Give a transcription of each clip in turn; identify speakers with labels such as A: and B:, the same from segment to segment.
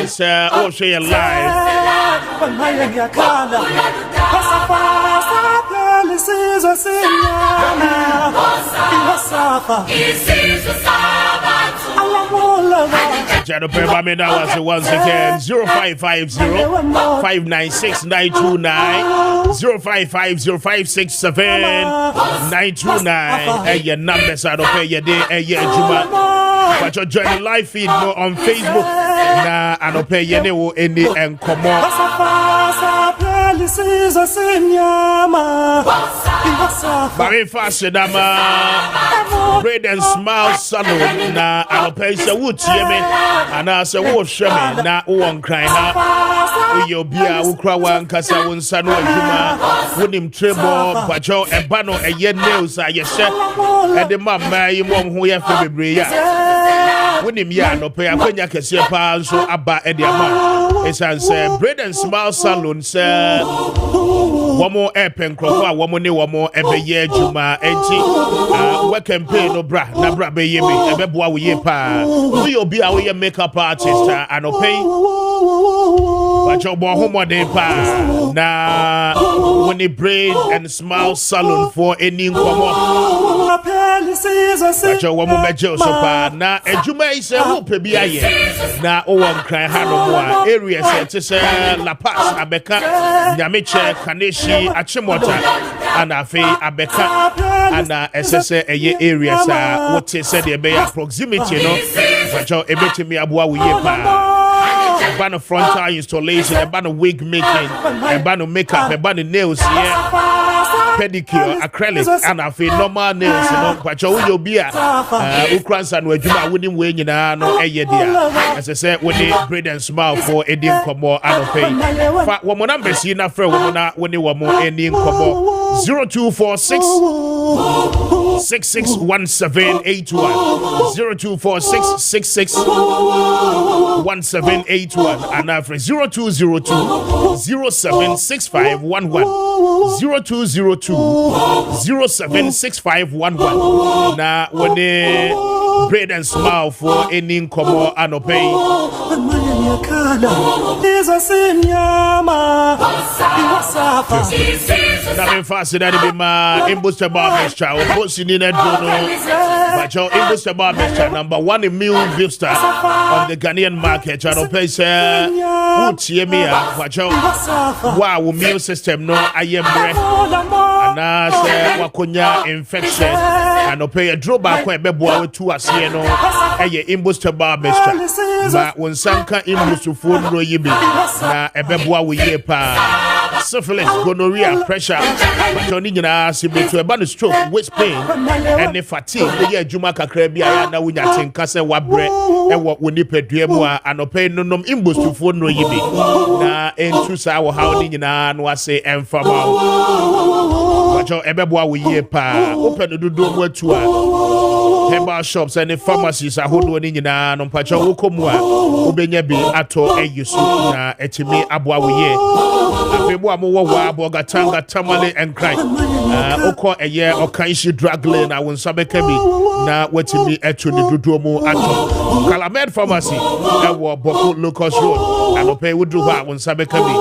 A: is oh share live. Channel Pemamina was once again 0550-596-929 0550-567-929 and your numbers are okay your day and your Juma. But you join the live feed on Facebook na and okay your new any and come on. Very fast, Bread and Smile Salon na alope se wutie me ana se wo hwe me na wo nkran na uyo bia wo kra wan kasa wo nsa no adwuma wonim trebo bajo eba no eye nails a ye hye e de mama yi mo ho ye fe bebre ya wonim ya no pe akwanya kese pa nso aba e de ama esanse Bread and Smile Salon se womo epenkrofo a womo ne womo ebeye adwuma enti we campaign no bra na bra be ye me ebeboa wo ye pa we obi a we makeup artist anopay but your boy homo de pa na when the Bread and Smile Salon for any nkomo but your woman bejo so pa na adwuma ise wo pe bia ye na o won kran ha no mo area se se La Paz abeka nyameche kaneshi achimota ana fe abeka ana esese eye areas what said the be proximity no but your ebetimi aboa wo ye pa ban frontal installation, ban wig making, ban makeup, ban nails here, pedicure, acrylic, and I feel normal nails. You know, but you be Ukrainians and Wajuma wouldn't win in no a year. As I said, when they Bread and Smile for Edim Komo and pay. But one more number, see enough for woman when they were more Edim Komo 0246 661781 0246 661781 and after 0202 076511 0202 076511 na when they Bread and Smile for any Komo and pay. Now, faster than be my Imbuster Barber's child, posting in a dono. But your Imbuster Barber's number 1 in million Vista on the Ghanaian market. Channel pay, sir. Would you me up? But your wow, meal system, no, I am breath. And I say, Wakunya infection. And no pay a drawback when Bebo to us here, no, a Imbuster Barber's child. But when Sanka Imbuster food, no, you be na a Bebo we ye pa. Syphilis, gonorrhea, pressure, but only in a sibling to a bad stroke, waist pain, and the fatigue. The year Juma Kakrebia, now we are saying Casa Wabre, and what we nip a dreamoa, and no pain no imbus to phone no yibi. Na into sour hounding in an was say and from out. But your Ebeboa we ye pa, open the door to herbal shops and the pharmacies are holding in an on Pacho Ukomwa, Ubenyabi, Ato, Eyusu, na Etime Abwa ye. Bogatanga Tamale and cry. Oko a year or Kaishi drug lane. I won't sabekabi na waiting me actually do domo ato. Calamed Pharmacy, I will Boko Lucas Road. I will pay with Duba when sabekabi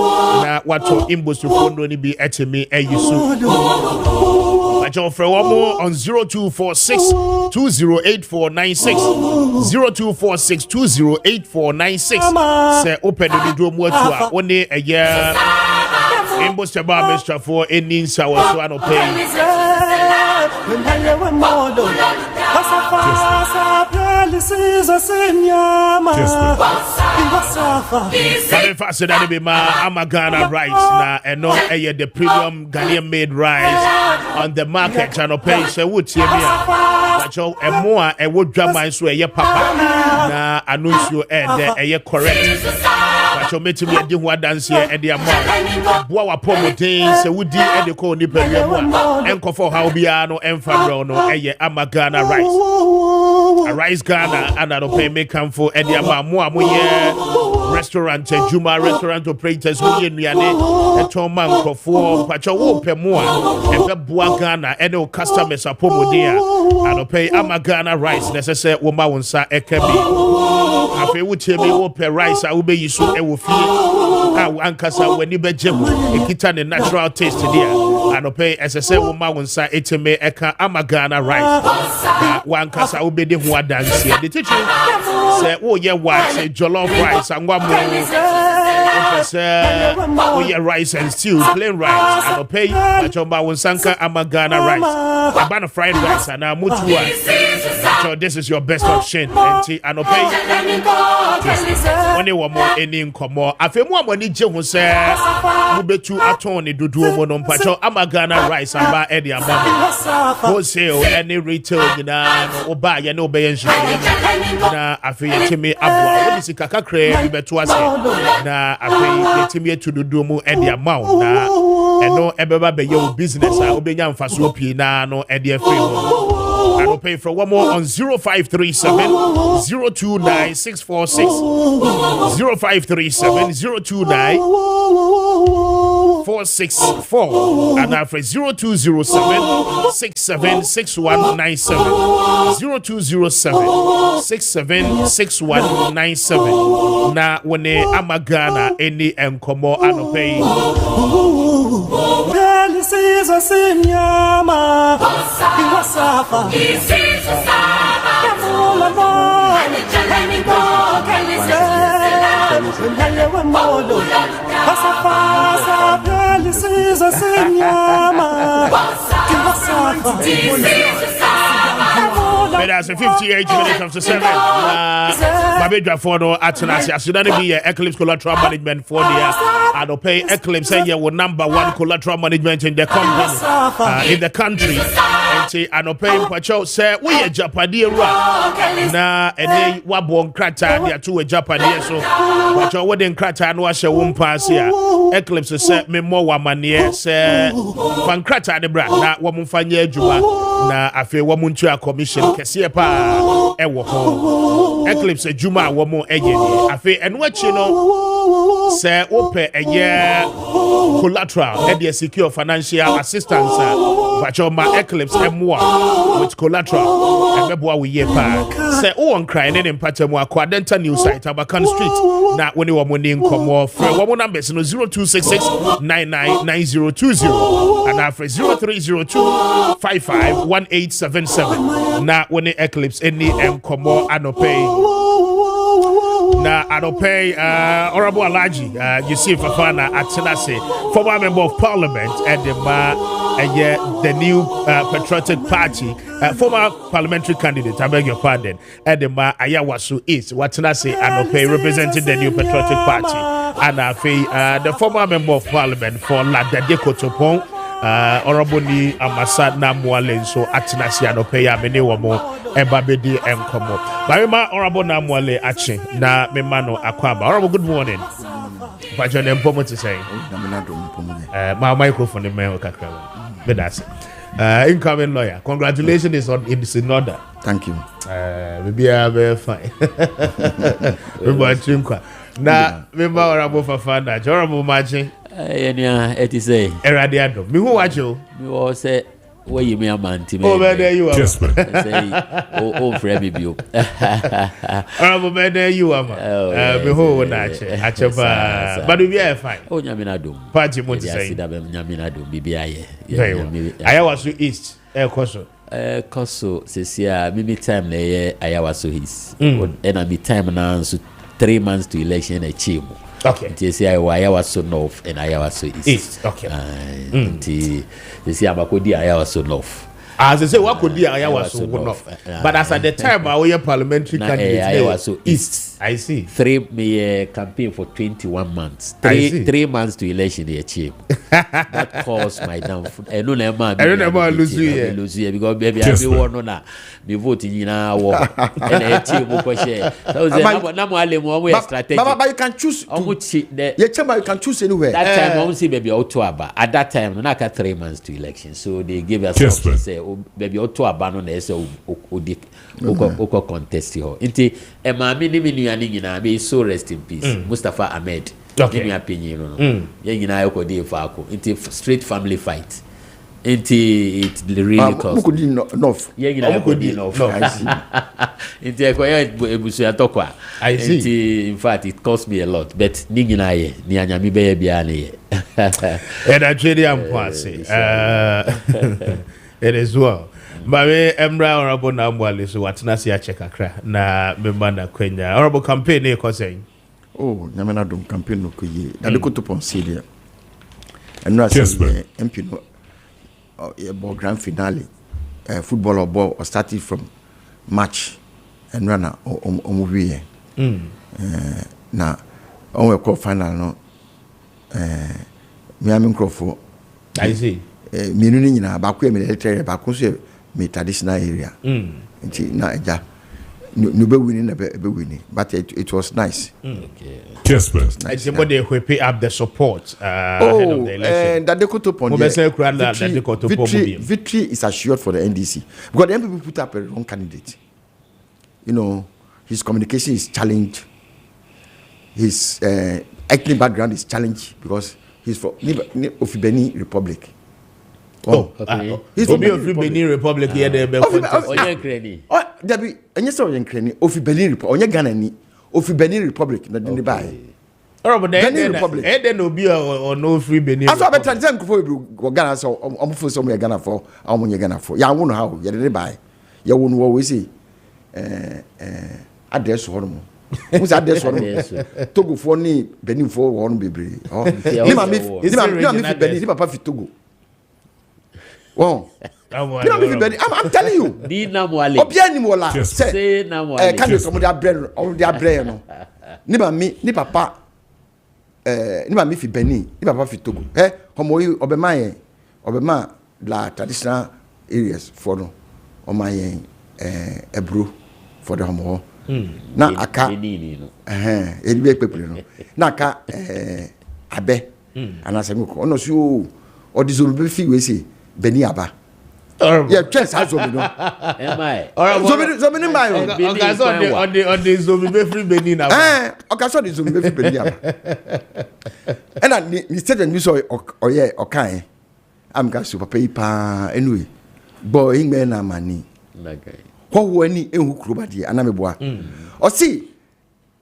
A: na what to imbus to phone when be at me a yusu. John Frewamo on 0246 208496 0246 208496. Say open the domo to only a year. Imbuster Barber for any sour so I don't pay. Very faster than be my Amagana rice now and no the premium Ghanaian made rice on the market channel page. So would see me but and more and would drama so a papa na announce you and a correct. So me to be a dinner dance here and the amount. Boa promoting se would and the call nipper and for how biano and Fabrono a Amagana rice. A rice Ghana and I don't pay me come for and the amount more restaurant. restaurant Juma restaurant operators who ye nuane eton man krofo pacho wo pemo a ebe boa Ghana ene customers apomodin a anope ama Ghana rice necessary wo ma wonsa ekebi afi wo tiemi wo pe rice a wo be yisu e wo fie a ankasa wani bejemu ekita ne natural taste dia anope esese wo ma wonsa etime eka ama Ghana rice wankasa wo be de ho adanse de teacher say wo ye what jollof rice angwa mo oh yeah, rice and stew, plain rice. I don't pay much on Sanka ama Ghana rice. I ban a fried rice and I'm mutua. So this is your best option. And I don't pay. When you want more any income more, I feel more money. Jim say, "Mubetu attorney do monon pacho ama Ghana rice and buy any amount wholesale any retail. You know, or buy you know buy and shit. Na I feel to me abwa. What is it? Kaka cream. You better ask. Na I feel. Yetimi to do mo and the amount na no ebeba be your business a obenya mfaso pii na no e de free mo. I will pay for one more on 0537 029 646 0537 029 464 and after 0207 676197 0207 676197 na wone amagana any enkomo anopay
B: this is a sinyama iwasafa this is a
A: That's a 58 minutes after 7. Babedra Fono Atanasi. I should be Eclipse collateral management for the I'll pay Eclipse say you number one collateral management in the company in the country. And say I don't pay Pacho say we a Japanese na and wabon krata they are two a Japanese so Pacho wedding krata no ashe won pass here. Eclipse say me more wamanie say pankrata de bra na wamun fanye adwuma na afi wamun tua commission kese pa ewo ho Eclipse adwuma wamun eye ni afi eno achi no say ope eye collateral e dey secure financial assistance Pacho ma Eclipse emwa with collateral ebeboa we ye pa say o won cry ne mpatemu akwa denta new site Abakan Street na woni wo mo ni nkomo frɛ wo mo numbers no 0266999020 and after 0302551877 na woni Eclipse any nkomo anopay na anopay Honorable Alaji Yusuf Fafana Atenase former member of parliament and the new patriotic party former parliamentary candidate I beg your pardon and the Ayawasu East Watenase Anopay representing the new patriotic party and the former member of parliament for Ladade Kotopon Honorable ni Amasa Namwale so Atenase Anopay amene womo ebabedi enkomo barima Honorable Namwale achi na memano akwaba. Honorable, good morning. But your name to say my microphone in my kakra. That's incoming lawyer. Congratulations, it's in order.
C: Thank you.
A: Maybe I very fine. Now, remember Honorable Fafana, Honorable Maakye.
D: It is a
A: Eradiado. Me who watch you?
D: You all say, where you may a man to me.
A: Oh, there you are.
D: Kessben. Oh, for every view.
A: Honorable man, there you are. Behold, Achaba. But we are fine.
D: Oh, Yaminado.
A: Party Monte.
D: Yaminado, BBI.
A: Ayawasu East, El Coso.
D: Coso, Cecia, maybe time there, Ayawasu East. And I be time now, so 3 months to election a chimo.
A: Okay.
D: They say I was so north and I was so east.
A: Okay.
D: They say I'm so north.
A: As I say, what could be I was so north. But as at the time, I was parliamentary candidate.
D: I was so east.
A: I see.
D: 3 campaign for 21 months. 3 months to election they achieve. That caused my downfall. I don't know lose you because baby everyone know that me voting in our war. And I achieve more share. So strategy.
C: But you can choose. You can choose anywhere.
D: That time I won't see baby Otoaba. At that time, not 3 months to election. So they give us option say baby Otoaba no na say o contest here. Inti e ma me ni nua ni nyina be so rest in peace Mustafa Ahmed me opinion no ye nyina yekodi faako into straight family fight into it really cost
C: enough
D: ye nyina yekodi enough into ekoya ebusu atokwa in fact it cost me a lot but ni nyina ye ni anyame be bia na ye
A: and I really am passing it is well. Mame Emra Honorable Namwale so watna si ache kakra na memba na kwenya honorable campaign e ko sen
C: oh nyamena dum campaign no ko ye na de ko to ponsilia enu ase MP no grand finale football or ball started from March and run omuwie na on we call final no Miami Crawford
A: I see
C: mienu ni nyina ba ko military ba ko so me traditional area nti na eja no be winning be winning but it was nice
A: okay Kessben nice. Somebody who pay up the support ahead of the election
C: that they could upon victory is assured for the NDC because the MPP put up a wrong candidate. You know, his communication is challenged, his ethnic background is challenged because he's from Ofibeni Republic.
A: Oh, okay. He's from Benin Republic here.
C: Onye Debbie, and yes, Ofi Benin Republic. Onye Ghana ni Ofi Benin Republic. Na dini ba.
A: But Benin Republic. Then no be or no free Benin.
C: Aso abe Tanzania kufo go Ghana so omfo so mo Ghana for omo Ghana for. Ya wonu how ya dini ba. Ya wonu wo we say address ho mo. Who's address ho mo. Togo for ni Benin for ho no bebre. Oh. Ni ma mi fi Benin, ni papa fi Togo. Wow. I'm telling you.
D: Dina Mwale.
C: Obia ni mola. Say
D: na Mwale.
C: Can you some their bread no. Ni papa ni ma mi fi Benin, ni papa fi Togo. Homo yi obema la traditional areas for no. Oma yen ebro for the homo. Na aka be people no. Na aka abe anasemi ko. Ono so o dizo fi we say Beni Aba. Yeah, chance has Zombie. No.
D: Am I?
C: Zombie in my own.
A: Okay, so on the Zombie free Beni Aba.
C: Okay, so the Zombie free Beni Aba. And I instead of you saw okay. I'm going to pay pa anyway. Boy, in men are money.
D: Okay.
C: What when who crubadi and I'm a boy. Or see,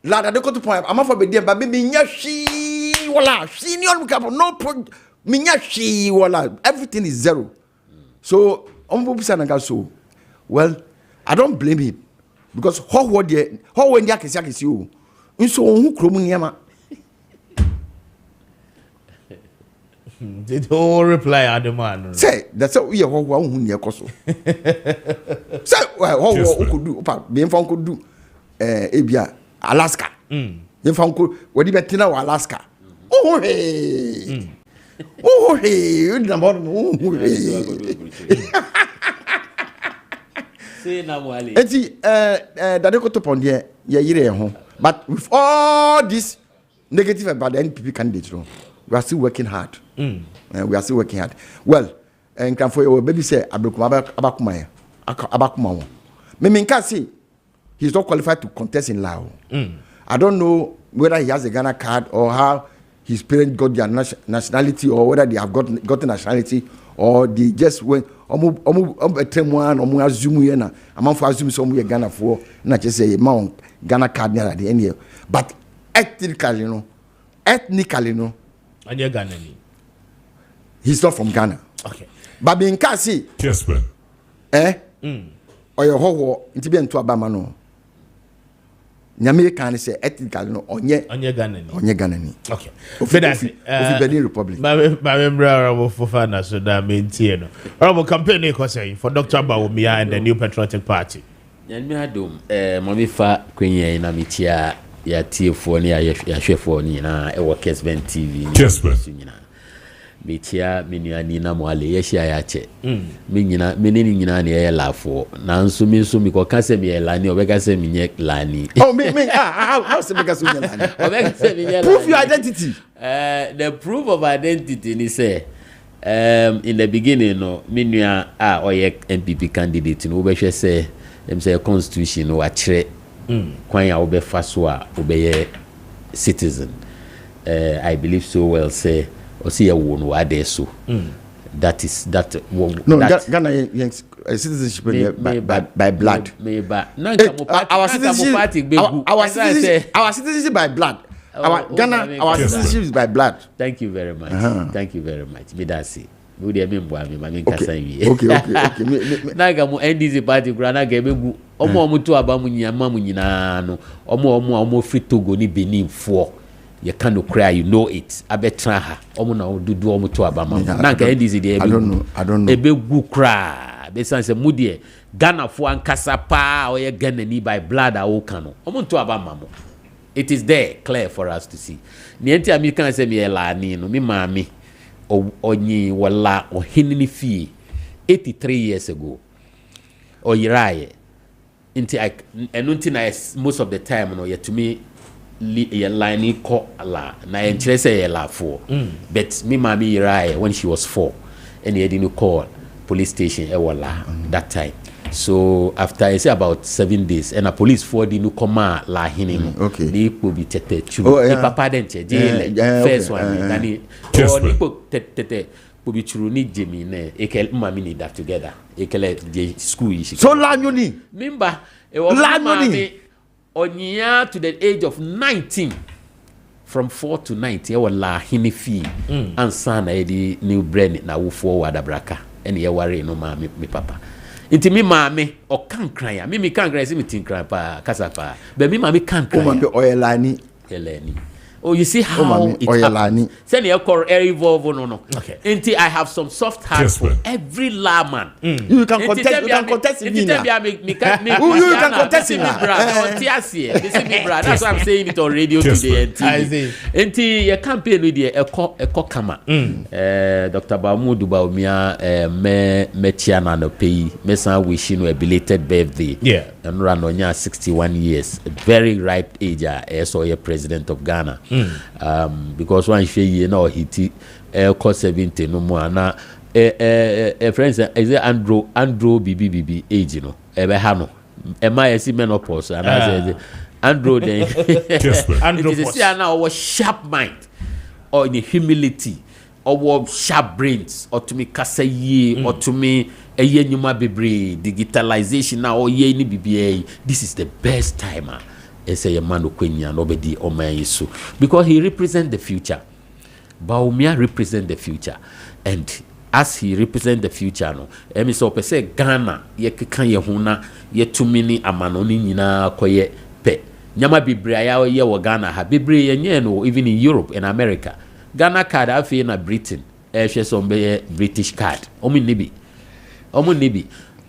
C: lad, I don't go to point. I'm off for the but maybe yashi wala senior no point. Minyashi wala everything is zero. So so well, I don't blame him because how when the akesi you so who kromu nyama.
A: Did all reply at the man?
C: Say that's how we are who near koso. Say how could do being found could do Abia Alaska. You found could what you better now Alaska. Oh hey. Oh hey, you number
D: say na Mwale.
C: Enti that they go to pon there ye yire ho. But with all this negative about the NPP candidates, we are still working hard. We are still working hard. Well, and can for baby say abakuma. Me can say he's not qualified to contest in Lao. I don't know whether he has a Ghana card or how his parents got their nationality or whether they have gotten nationality or they just went assume some Ghana for not just say mount Ghana card near at the end here. But ethnically, and
A: you're Ghana.
C: He's not from Ghana.
A: Okay.
C: But being Kasi
E: Kessben.
C: Or your whole into being to Abama no. Nyame kan say ethnically no onye
A: Ghana. Okay.
C: Ofi Benin Republic.
A: My member for Fana so that maintain no. Our campaign for Dr. Bawumia and the New Patriotic Party.
D: Nyame adom mami fa kwenye na mitia ya TF4 ni ya hwefo ni na e wo Kessben TV.
E: Kessben.
D: Mitia minuani na Mwale yeshia yache. Menini nyina na ye lafo. Na nso mi nso mi ko kase mi lani obeka se mi nye lani.
C: Oh me how se beka so nye lani.
D: Obeka se mi nye lani.
C: Prove your identity.
D: The proof of identity ni say in the beginning no minua oye MPP candidate no obehwe say dem say constitution no wa kire kwan ya obefa so a obeye citizen. I believe so well say o see ya wo no ade so. That is that
C: no that, Ghana citizenship by blood. Our citizenship by blood. Our citizenship is by blood.
D: Thank you very much. Thank you very much. Me that say. Okay. Na ga mo NDC party kura na ga ebegu omo to aba mu nyama mu nyina no omo free Togo ni Benin fo you can cry, you know it. Abetra ha omo na dudu omo to aba ma na ga NDC dey
C: I don't know
D: ebegu cry be sense mudie Ghana fo ankasa pa o ye Ghana ni by blood a wo kan no omo to aba ma mo. It is there clear for us to see. Ni enti ami kan say me la ni no me maami onyi wala ohinini fie 83 years ago oyiraye nti enunti na most of the time no yet to me ye line ko la na enchire say ye la for but me mami yiraye when she was 4 and he didn't call police station e wala that time. So after I say about 7 days, and a police for the new comma la hinin.
C: Okay.
D: They could be tete churu. The papa dente. First one. Nani. Or they could tete. Could be churu ni Jimmy ne. Ekel mami ni that together. Ekel the school ishi.
C: So la nyoni.
D: Mimba. La nyoni. Onya to the age of 19. From 4 to 90, I was la hini fee. And son, I di new brand na wufo wadabraka. And ye worry no ma me papa. Inti mi maame o kan kran ya mi kan kran si mi tin kran pa kasa pa be mi maame kan kran
C: o ma be oyelani
D: oh you see how it oyelani send your core evolve no okay inti I have some soft heart for every layman.
C: You can contest me
D: you can contest me brother that's why I'm saying it on radio today and TV inti your campaign with the eko kama Dr. Bamudu Baumia me chiana no pay me san wishing you a belated birthday and run on 61 years a very ripe age as a president of Ghana. Because one you know he cost 70 no more na friends is it Andrew BBBB age you know ebe ha no my menopause and I said Andrew then Andrew is see now our sharp mind or in humility or sharp brains or to me kasa ye or to me eye nyuma bebre digitalization now or ye ni BBA this is the best time. Say a man Kwenya nobody or my issue because he represents the future. Baumia represent the future, and as he represent the future, no. Emi so say Ghana ye keka ye huna ye tumini amanoni nyina koye pe. Nyama bibria ya ye wo Ghana ha bibria ye nye no even in Europe and America. Ghana card afi na Britain. Ehwe so be British card. Omo nibi.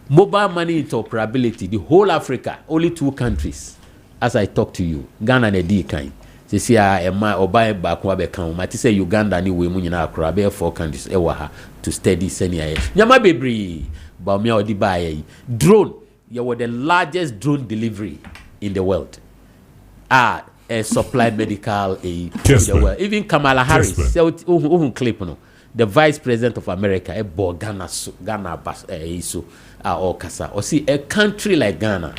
D: Mobile money interoperability the whole Africa only 2 countries. As I talk to you, Ghana na di kan. Se see a ma obai ba ko be kan. Ma ti say Uganda ni we mu nyina akra be 4 countries e wa ha to steady senior. Nyama bebre ba me odi ba yi. Drone, you were the largest drone delivery in the world. A supply medical aid in the world. Even Kamala Harris, clip no. The Vice President of America, Ghana bas iso or kasa. Or see a country like Ghana.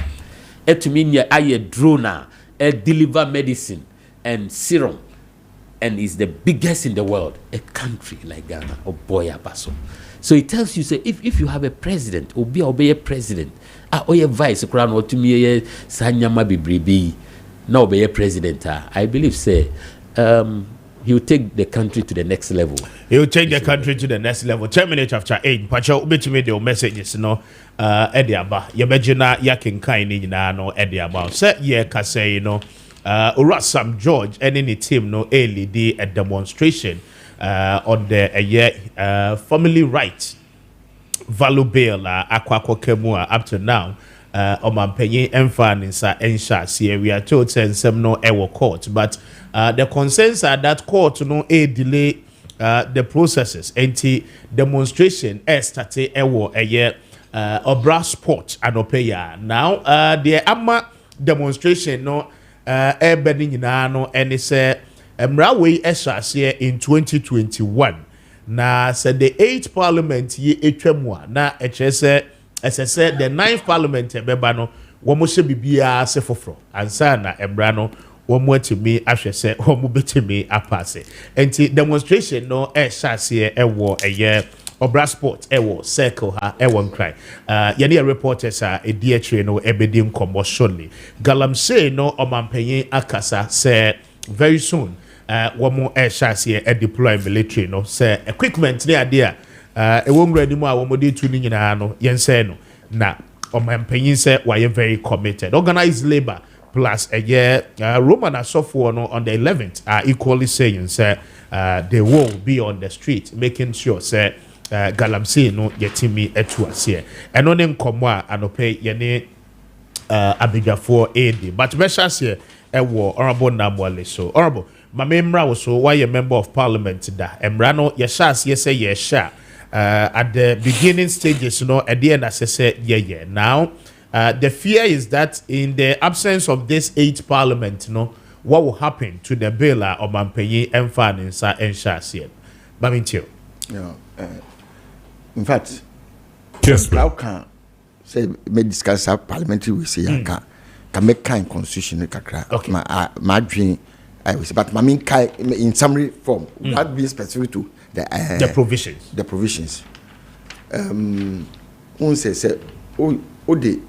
D: To mean a drone deliver medicine and serum and is the biggest in the world. A country like Ghana or Boya Baso. So it tells you say if you have a president or be a president or a vice crown or to me Sanyama Bibribi now be a president I believe say he will take the country to the next level.
A: He will take the country to the next level. 10 minutes after 8. Pacho, ubeti me the messages, no. Ediaba. Yabejina yakinkai ni na no ediaba. Set ye kase, you know. Ura Sam George and any team no lead a demonstration on the family rights value bail aqua kemua up to now. Omampenye emfa ensha see we are told some no ewo court but the concerns are that court no delay the processes anti demonstration started ewo obra sport anopeya now the ama demonstration no beni nyina no ene se mra we esase in 2021 na said the 8th parliament ye etwamu na echese as I said, the 9th parliament beba no wɔn hyɛ biribiara se foforɔ ansa na ɛbra no wɔn atumi ahwɛ sɛ wɔn bɛtumi apaase nti demonstration no ɛhyɛ aseɛ ɛwɔ ɛyɛ Obra Sport ewo circle ha ewo nkran yɛne reporters a edi akyire no ebedi nkɔmmɔ shortly galamsey no ɔmampanyin akasa sɛ very soon wɔn ɛhyɛ aseɛ deploy military no sɛ equipment ne ade a ɛwɔ nwura anim a wɔn de tu ne nyinaa no yɛnsɛn no na ɔmampanyin sɛ wɔyɛ very committed organized labor plus Roman asɔfoɔ no on the 11th are equally saying sɛ they will be on the street making sure sɛ galamsey no yetimi etu asie eno ne nkomo a anope yene abidwafoɔ edi but mehase ewo honorable Namwale so honorable mamemra wo so why a member of parliament da emra no yehase say yehya at the beginning stages no at the end asese ye now the fear is that in the absence of this 8th parliament no what will happen to the bill or mampanyi emfa nsa enhase mamintio
C: in fact, how can say me discuss parliamentary we say can make kind constitution kakra.
A: Okay.
C: My dream I will say, but my mean in summary form that be specific to the
A: provisions.
C: The provisions. One say o de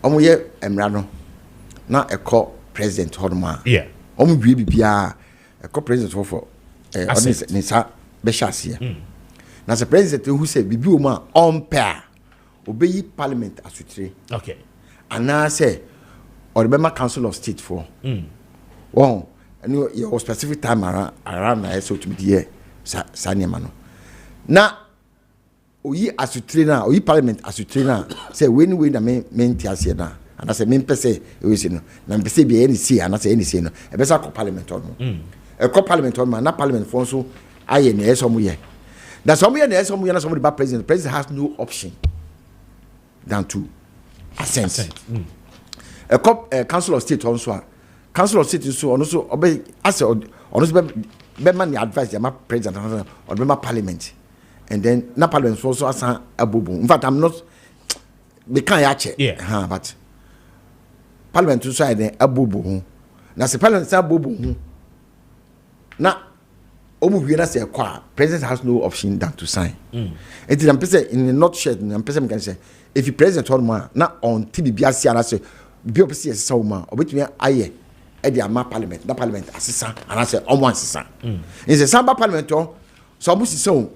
C: omoye emrano na eko president hodoma.
A: Yeah.
C: Omo bia a president for nisa beshase. Now the president who said bibi o ma on pair obey parliament asutire.
A: Okay.
C: And now say or the council of state for. Well, and your specific time around na so to be here sanya mano. Na oyi asutire na oyi parliament asutire na say when na men tiase na and I say men pese we say no na pese bi any see and I say any say no e be say parliament on. E parliament on na parliament for so aye na eso mo ye. That somebody bad president. The president has no option than to assent. A council of state also. Council of state also obey as also be man advice the president or the parliament, and then na parliament also as a bobo. In fact, I'm not. They can't actually.
A: Yeah.
C: But parliament also a bobo. Now the parliament a bobo. Now. President has no option than to sign. And I'm saying in a nutshell, I'm can say if you president told me not on TBBC and I say BOPC so ma or between aye at the parliament, the parliament assistant and I say on one assistant. In the Samba parliament so almost so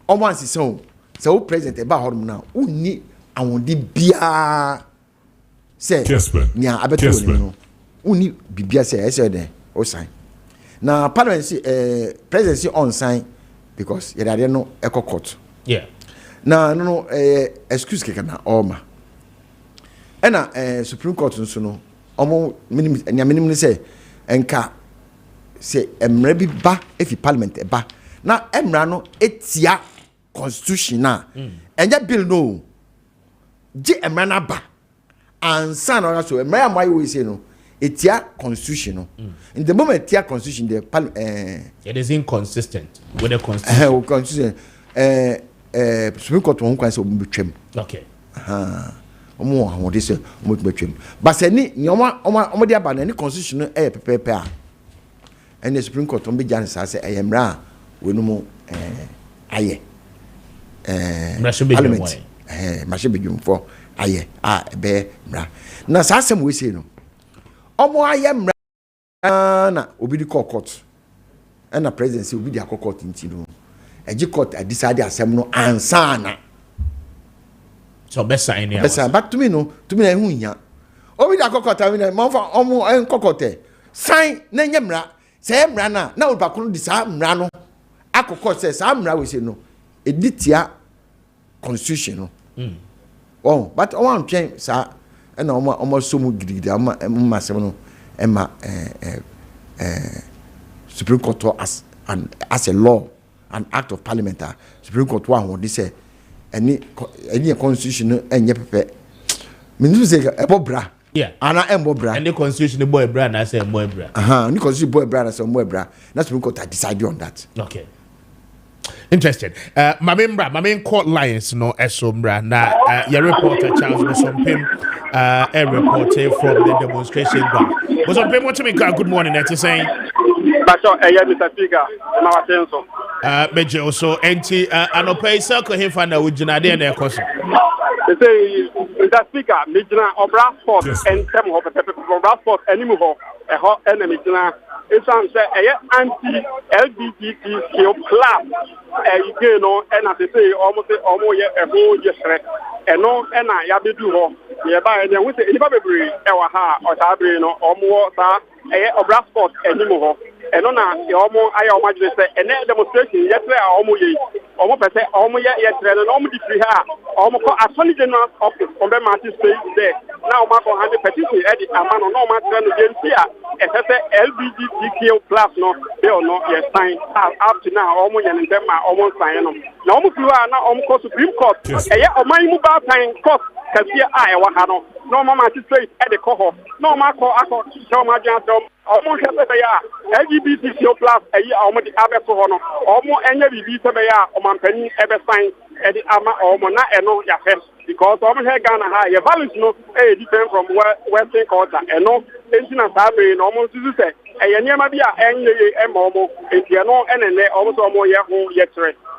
C: on one so president about home now who need and won't be say
E: Kessben.
C: Yeah, I bet you who need BBS say I said or sign. Now, parliament presidency on sign because you are no echo court.
A: Yeah.
C: Now, no, excuse kekana oma. And Supreme Court no minimum say enka say emrebi ba if parliament ba. Now emra no etia constitution na. Enya bill no. Je emra na ba. And san or so emra am we say no. Etia constitution. In the moment etia constitution, the
A: it is inconsistent with the constitution.
C: Constitution. Supreme Court won't cancel between.
A: Okay.
C: What they say between. But say ni oma dia ba na ni constitution prepare. And the Supreme Court on be jan say ayemra we no mo aye. Parliament. Mashe be dwum for aye be mra. Na sa asem we say no. Omo ayemra na obi di court. And the presidency obi di court nti no. Eji court decide asem no ansana.
A: So best sign here.
C: Best but to me na hu nya. Obi di court I mean man fa omo en court sign na nyemra. Say mra na obi ba ko di sa mra no. Akokọ say sa mra we say no. Editia constitution no. Oh, but I want to say and almost so much giddy no Supreme Court as a law, an act of parliament. Supreme Court what they say any constitution and yepe. Means say a bra.
A: Yeah.
C: And I am bra.
A: And the constitution the boy bra and I say boy bra.
C: The constitution boy bra and some boy bra. That's Supreme Court decided on that.
A: Okay. Interesting. Mamin court lions no esombra na your reporter Charles Bosompim reported from the demonstration ground. Bosompim, what you mean? Good morning. That's saying.
E: Mr. Speaker,
A: Major also anti anopay circle him for now with Janade and their cousin.
E: They say, Mr. Speaker, Mijna or Bradford and some of the people from Bradford anymore, a hot enemy. It's anti-LGBTQ class, you know, and as they say, almost a whole year, and no, and I have to do hereby, and then we say, if I agree, our ha or Sabrina or more, or Bradford anymore. And on almost I almost say, and then demonstration yesterday, almost per se, almost yesterday, and almost free her, almost Attorney General office from the Martin State there. Now, Marco had a petition at the Amano, no matter against here, as I say, LGBTQ plus, no, they are not yet signed up to now, almost and them are almost signed. Now, almost you are now almost Supreme Court, a year of my mobile time cost, because here I was no Martin State at the cohort, no Marco, I got so much. Almost LGBTQ plus a year almost the Abersono, almost any BB Sabaya or Mampany ever signed at the Ama or Mona and no Yafes because almost had Ghana high. Your values no different from Western Quarter and no Entina Sabre and almost to say a Yamabia and Momo, and Tiano and almost almost yet.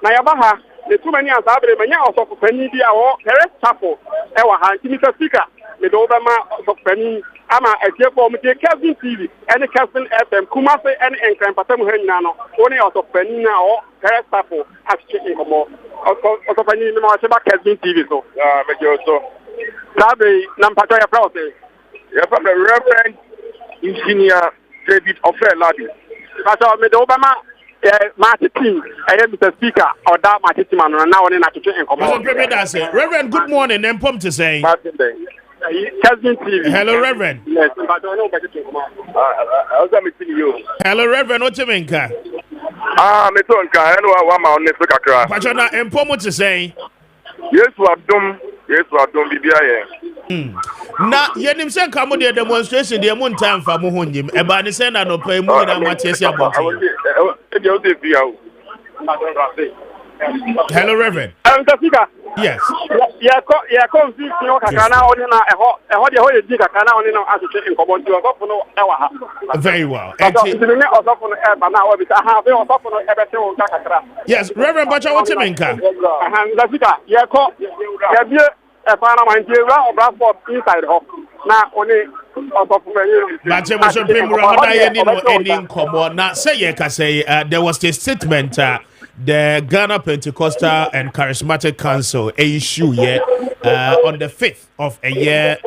E: Nayabaha, the too many as Abre Mania also for Penny or Terrace Chapel, our hand, Mr. Speaker, the Obama of Penny. Ama a for me, Kessben TV, and Kessben FM, Kumase, and Enkran Patamu Henano, only out of Penina or Terestapo, actually, more. Also, Penina, Kessben TV, so, Major, so. Sabe, Nampatoya Process. You're from the Reverend Engineer David Offer-Ladi. But Obama, Martin team, I am Mr. Speaker, or that Martin man, and now in a
A: Reverend, good morning, and Pump to say.
E: Martin Day.
A: Hello, Reverend.
E: Yes, but I don't know what I'm meeting you.
A: Hello, Reverend. What you mean, Ka?
E: Metonka, I know one on this crack.
A: But you're not informed to say.
E: Yes, we have done. Yes, we have done. BBI.
A: Now, you didn't say come with the demonstration. The amount time for Muhunjim. About the send and pay more than what you say about Hello, Reverend. Yes.
E: Yeah, confused. No, Kakana only now. I heard the whole thing. Kakana only now as a chicken common to a no hour.
A: Very well. Yes, Reverend, but what you mean, Ka?
E: Yeah, call. Yeah, a parliament or Bradford inside her. Now, only
A: but you must any common. Now, say, there was a statement. The Ghana Pentecostal and Charismatic Council issue on the 5th of a year,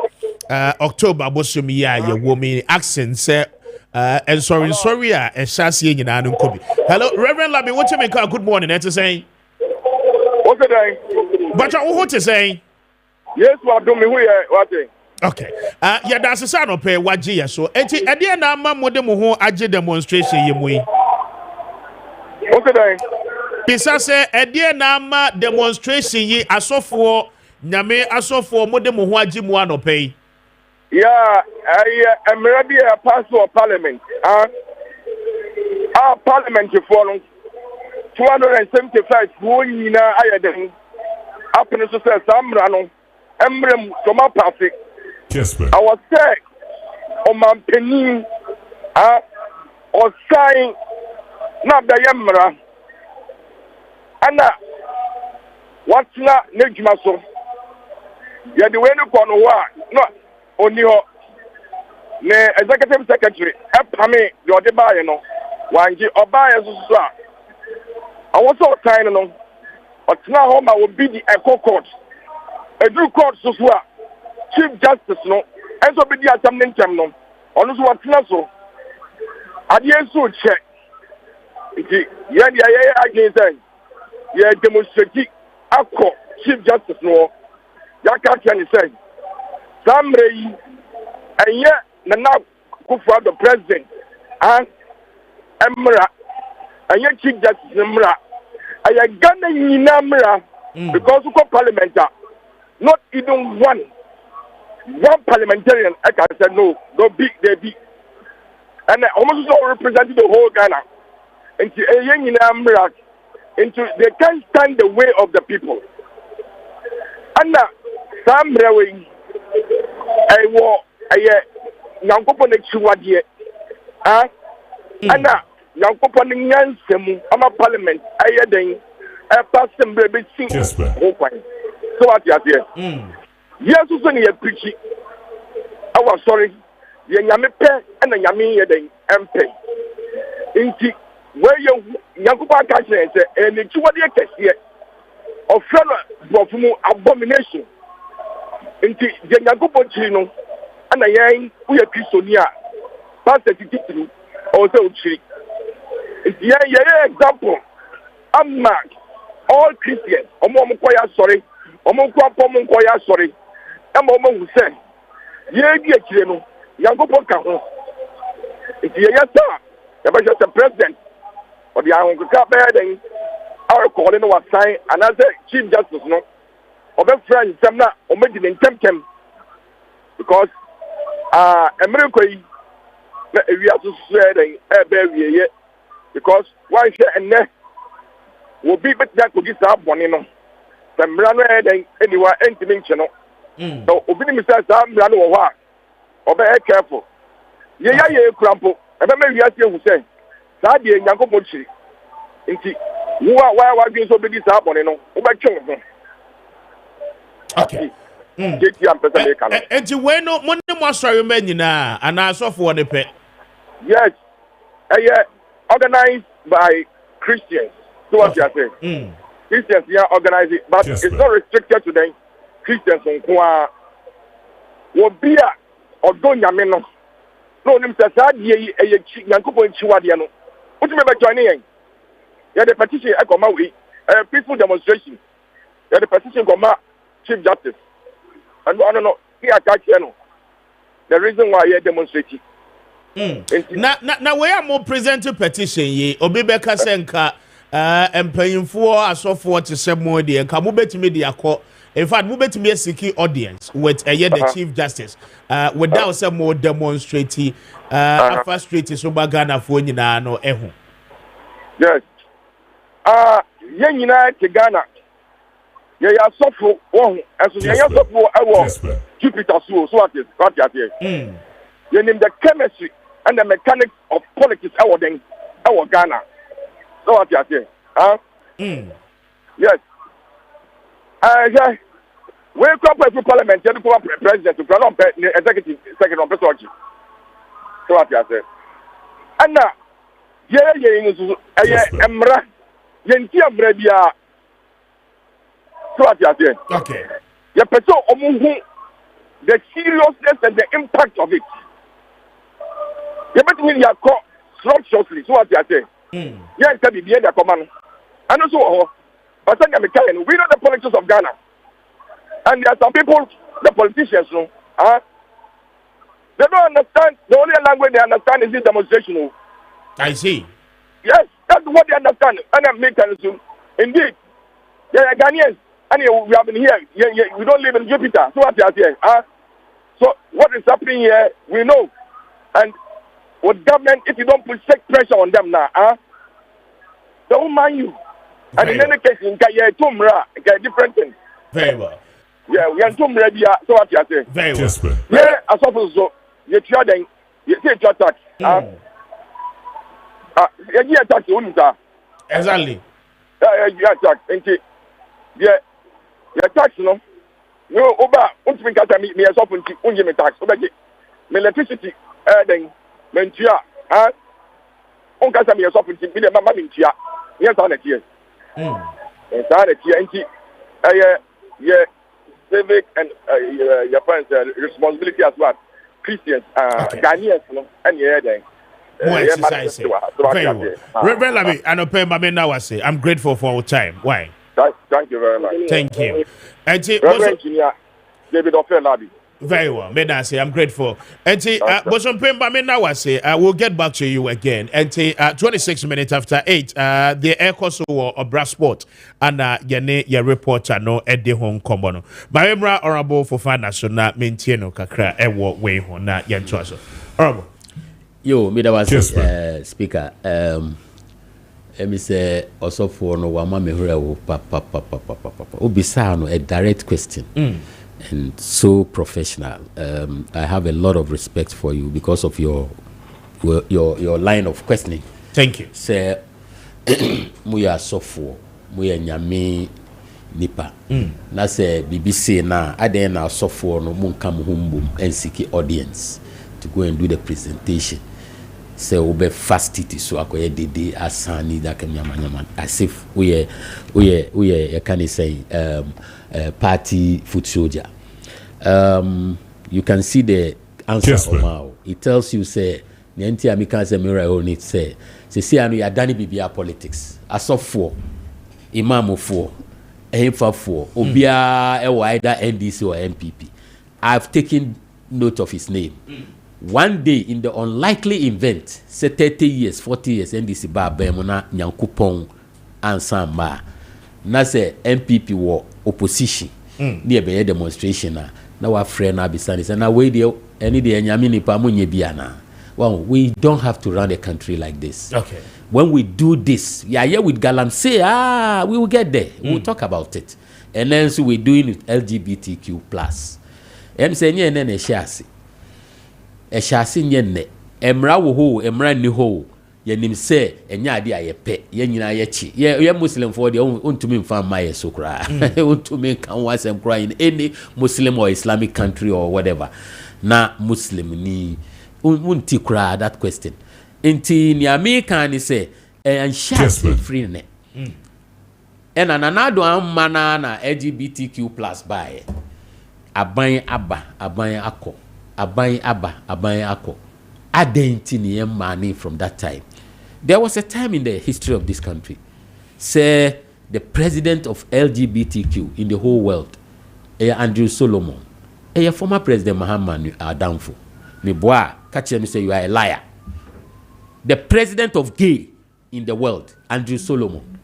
A: October, Bosumia, woman accent say, and sorry, and Shasi in Anum Kubi. Hello, Reverend Labby, what you make? Good morning, that's saying.
E: What's the day?
A: But what to say?
E: Yes, what do me? What?
A: Okay. Yeah, that's a son of pay what Gia. So, at the end of my modem, I did demonstration. You
E: what's the day?
A: Pisa say edie na ama demonstration yi asofo nyame asofo modem ho agimu anopai.
E: Yeah, I am ready a pastor of parliament. Our parliament for 275 who na ayeden. Up in the say samrano emrem soma passe.
F: Kessben.
E: I was say on my penny or sign not the yamra. Anna, what's not Nejmaso? You're the way to go no, only her. Ne executive secretary, Pame, you're the buyer, no. One G or buyers, I was so tiny, no. But now, home I will be the echo court. A due court, so Chief Justice, no. And so be the attendant, no. On this what's not so. I didn't so check. Yeah, against yeah, demonstrate akọ Chief Justice no ya ka tell say Samre enye Nana Akufo the president and emra enye Chief Justice emra aya Ghana nyina emra because we parliament not even one parliamentarian I can say no big they be and almost so representing the whole Ghana and eye nyina emra they can't stand the way of the people. And some rewing I war a Yankopon Chiwadie. And Yankopon Yansemu, I'm a parliament, I had a person baby sing. So what you are yes, only a preaching. I was sorry. The Yamipe and the Yami MP. Inti, where you Yankupa Cassia and the Chiwadia Cassia of fellow abomination. Inti, the Yankupo Chino and a young we are Christonia. Pastor Titi also tree. It's yeah, example. I'm mad. All Christians, Omokoya sorry, Omokoya sorry. I'm who say, yeah, dear Yankupo Kaho. It's yes, sir. The president or the Uncle Cabin, our calling was signed, and as a chief justice, no, of a friend, Semna, or making in Temtem, because America, we have to say, a because why say and there will be better that could get up one, you know, the Brano anywhere, anything, you know. So, Obini says, I'm Brano or be careful. Yeah, crumple. I remember yesterday who said, Sadia Yankopochi. Inti, why you so big this up on, you know,
A: okay. And you went no money master, you mean, and I saw for the pet.
E: Yes, organized by Christians. So what you are saying? Christians, yeah, organize it, but it's not restricted to them. Christians who are will be or don't yamino. No, them says that ye a Yankupo in Chiwadiano. What do you remember joining? Yeah, the petition I come out with a peaceful demonstration. Yeah, the petition come out Chief Justice. And I don't know, here I catch you. The reason why you're demonstrating.
A: Now, we are more presenting petition ye, Obibeka Senka, and paying for us of what to say more dear, come over to media court. In fact, move to be a secure audience with the Chief Justice without some more demonstrating frustrated so bagana for you no ehu.
E: Yes. Yenina to Ghana. Yeah, so one as you are Jupiter so what is what you are. You name the chemistry and the mechanics of politics our Ghana. So what you are saying. Yes. We come to Parliament, you come President to run executive secretary of President. So what you say? And now, Emra, Yentia Brebia. So what you say?
A: Okay.
E: You person the seriousness and the impact of it. You better win your court structurally. So what you say? Yeah, tell me the command. And also, but we know the politics of Ghana. And there are some people, the politicians, they don't understand. The only language they understand is this demonstration.
A: I see.
E: Yes, that's what they understand. And I'm making it. Indeed. They are Ghanaians. And we have been here. We don't live in Jupiter. So what they are here. So what is happening here, we know. And with government, if you don't put pressure on them now, they won't mind you. And in any case, you get different things.
A: Very well.
E: Yeah, we are too ready. So what you are saying?
A: Very well.
E: Yeah, as opposed to you try then you take your tax. You tax you
A: exactly.
E: Yeah, tax. Yeah, tax no. No, over. Me as often me tax. Over me electricity. Then mentia. Me as often me the mama mentia. Yes, on it here. Yeah, civic and your parents' responsibility as well. Christians, Ghanaians, and
A: more exercise. Very well. Reverend Labi, I know Pemba now I say I'm grateful for our time. Why?
E: Thank you very much.
A: Thank you. And
E: Reverend Engineer David Ofer Labi.
A: Very well. May I say I'm grateful. And Bosom Pemba, now I say I will get back to you again. And 26 minutes after 8, the air course or brass sport and your reporter no at the home combono. My member honorable for financial maintain kakra ewo way hon na yentoaso. Honorable.
D: Yo, me that was speaker. me say also for no one me papa obisa no a direct question and so professional. I have a lot of respect for you because of your line of questioning.
A: Thank you.
D: Say we are so for we are nyame nipa na say BBC na aden na so for no mun kam humbum and seek audience to go and do the presentation. Say we fast it so akoye dede asani that nyama as if we can say party foot soldier. You can see the answer Omao. It tells you say nti amika say mirror on it say anu ya dani bibia politics asofo imam for ehfa for obia either NDC or MPP. I've taken note of his name. One day in the unlikely event, say 30 years, 40 years, NDC ba bemuna nyankupon ansamba. Na say MPP were opposition. Near be demonstration na wa friend na bisani say na we dey any day nyame nipa munye bia na. Well, we don't have to run a country like this.
A: Okay.
D: When we do this, we are here with Galamsey. We will get there. We'll talk about it. And then so we're doing it LGBTQ+. I'm saying, yeah, then a shasi nyene. Emra wo ho, emra ni ho. Ye nim say, enya ade aye pe. Ye nyina ye chi. Ye Muslim for the untumi mfa maye so kra. Untumi kan wasem kra in any Muslim or Islamic country or whatever. Na Muslim ni unti kra that question. Inti ni America ni say and share free ne. And another amana na LGBTQ+ by aban ako. Adenti ni money from that time. There was a time in the history of this country, say the president of LGBTQ in the whole world, Andrew Solomon, former President Muhammad Adamfo. Me boy, catch me say you are a liar. The president of gay in the world, Andrew Solomon.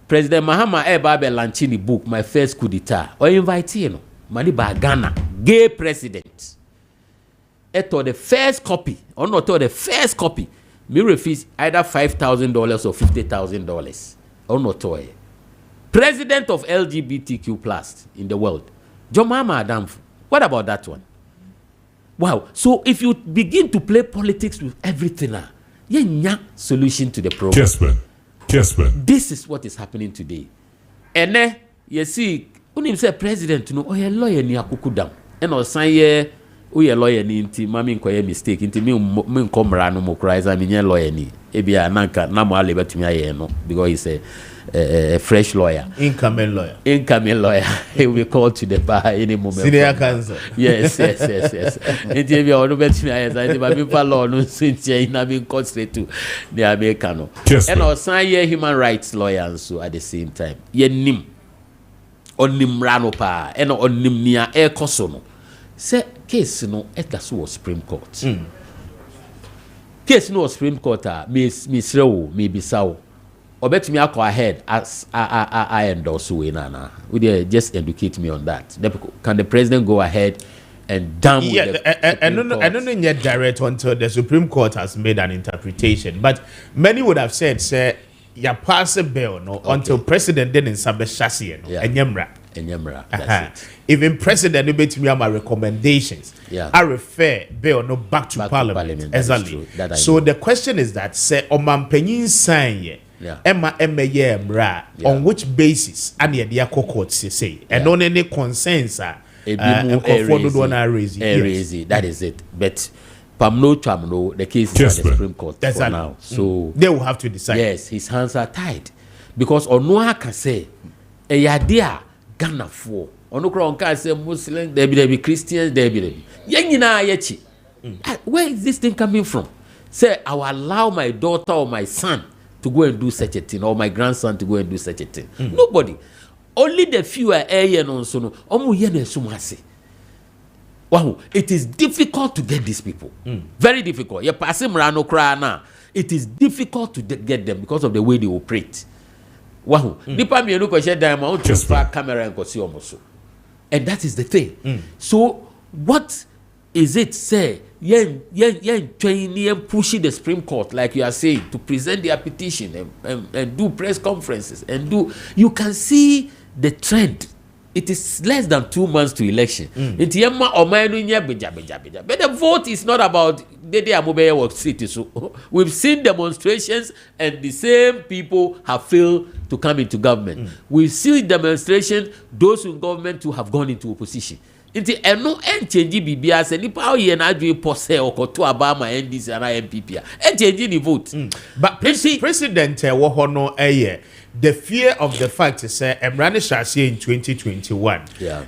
D: President Muhammad Babe Lanchini book, My First Coup d'etat. Or invite you, Maniba Ghana, gay president. Eto the first copy, or not the first copy, me refuse either $5,000 or $50,000. Or not toy. President of LGBTQ+ in the world, John Mama Adam. What about that one? Wow. So if you begin to play politics with everything, you solution to the problem. Kessben. This is what is happening today. And then you see, when you say president, you know, oh, a lawyer ni akukudam. And or say, oh, a lawyer ni inti, mami nkoye mistake, inti mi nkomra no mo cries, I mean, lawyer ni. Ebia nanka na mo aleba to me no, because he's a fresh lawyer. Incoming lawyer. He will be called to the bar any moment.
A: Senior counsel.
D: Yes. Inti ebia ono bet me aye, I never been for law no since you na been called straight to the Americano. And or sign human rights lawyer and so at the same time. Ye nim onim rano pa and onim nia e kosono. Say case no etgaso Supreme Court. Case no Supreme Court Miss Rew me bisaw. Obet me go ahead as I endorse we na. Would you just educate me on that? Can the president go ahead and damn with the
A: I don't know yet direct until the Supreme Court has made an interpretation. But many would have said, say, ya pass a bill no until president didn't submit chassis no enyemra.
D: That's it.
A: Even president obet me my recommendations.
D: Yeah.
A: I refer bill no back to parliament. Exactly. So the question is that say omampenyin sign ye.
D: Yeah.
A: On which basis and the court say and on any concerns
D: that is it. But Pamno, the case is at the Supreme Court for now. So
A: they will have to decide.
D: Yes, his hands are tied. Because Onoa can say a idea Ghana for Onokron can say Muslim, there be Christians, there be Yangina Yechi. Where is this thing coming from? Say I will allow my daughter or my son to go and do such a thing, or my grandson to go and do such a thing. Nobody. Only the few are on sono. Wow, it is difficult to get these people. Very difficult. You pass him rano krana. It is difficult to get them because of the way they operate. Wow. Nipa mi enu ko share diamond to far camera and see. And that is the thing. So what is it say pushing the Supreme Court, like you are saying, to present their petition and do press conferences you can see the trend. It is less than 2 months to election. But the vote is not about we've seen demonstrations and the same people have failed to come into government. We've seen demonstrations, those in government who have gone into opposition. Inti eno change bibia se nipa o ye na adwe pose okoto abama NDC and MPP change the vote.
A: But president wo ho no the fear of the fact is Emrani Shasi in 2021.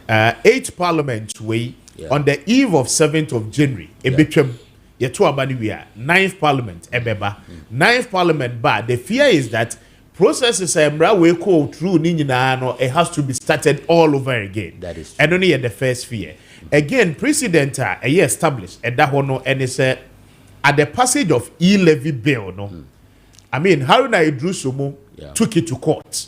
A: 8th Parliament way on the eve of 7th of January. Ebetwem yeto abani we 9th Parliament ebeba. 9th Parliament ba the fear is that processes Emra we go through ni nyina no it has to be started all over again.
D: That is true.
A: And only the first fear. Again, president established and that one and it's at the passage of e-levy bill no. I mean, Haruna Idrusumu took it to court.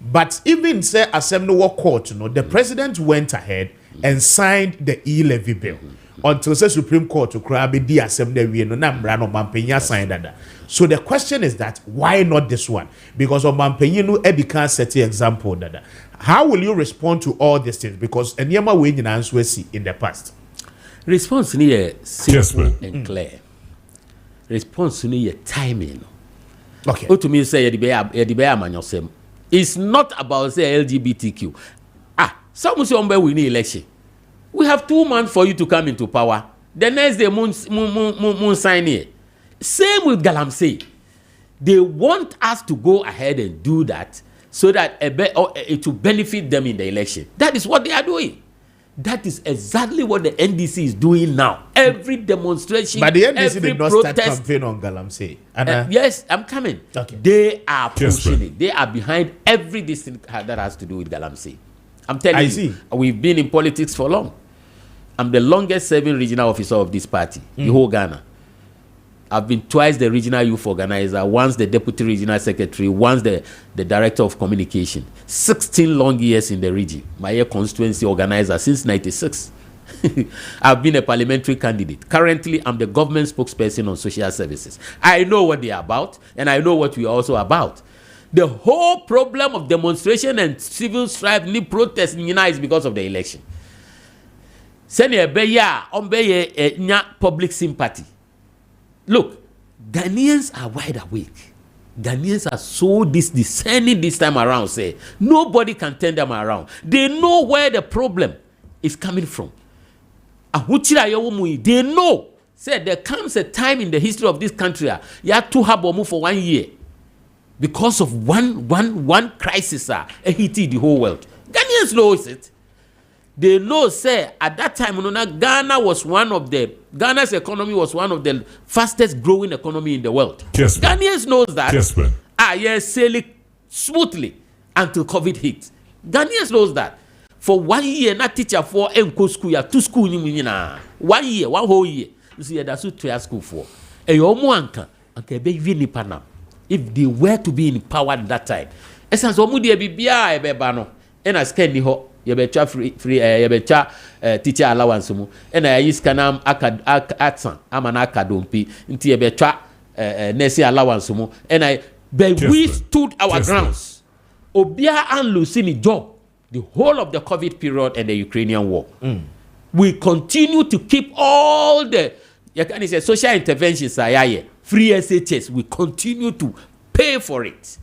A: But even say assembly war court, the president went ahead and signed the e-levy bill until the Supreme Court to grab the assembly we no nambrano mampenya signed that. So the question is that why not this one? Because of mampenya no can set the example that. How will you respond to all these things? Because anyama we in answer see in the past.
D: Response ni simple and clear. Response ni timing.
A: Okay.
D: What to me say it's not about say LGBTQ. Some say we need election. We have 2 months for you to come into power. The next day moon sign here. Same with Galamsey. They want us to go ahead and do that so that it will benefit them in the election. That is what they are doing. That is exactly what the NDC is doing now. Every demonstration,
A: but the NDC did not
D: protest,
A: start campaign on Galamsey.
D: Yes, I'm coming.
A: Okay.
D: They are pushing it. They are behind every decision that has to do with Galamsey. I'm telling you, we've been in politics for long. I'm the longest serving regional officer of this party, the whole Ghana. I've been twice the regional youth organizer, once the deputy regional secretary, once the director of communication. 16 long years in the region. My constituency organizer since 96. I've been a parliamentary candidate. Currently, I'm the government spokesperson on social services. I know what they are about, and I know what we are also about. The whole problem of demonstration and civil strife, ni protest, is because of the election. Send a public sympathy. Look, Ghanaians are wide awake. Ghanaians are so discerning this time around. Say nobody can turn them around. They know where the problem is coming from. They know. Say there comes a time in the history of this country. You have to have for 1 year because of one crisis. It hit the whole world. Ghanaians knows it. They know, say, at that time, Ghana's economy was one of the fastest growing economy in the world.
F: Kessben.
D: Ghanaians knows that.
F: Kessben.
D: Yes, sailing smoothly until COVID hit. Ghanaians knows that. For 1 year, not teacher for enco school, ya 2 school, 1 year, 1 whole year. You see, that's what 2 school for. If they were to be in power at that time, essence omudi ebibia ebeba no, and as Kenny ho. Yebecha free yebecha teacher allowance mu and I use kanam aksan amana akadompi nti yebecha nurse allowance mu and we stood our grounds. Obia and Lucini job the whole of the COVID period and the Ukrainian war. We continue to keep all the social interventions free SHS. We continue to pay for it.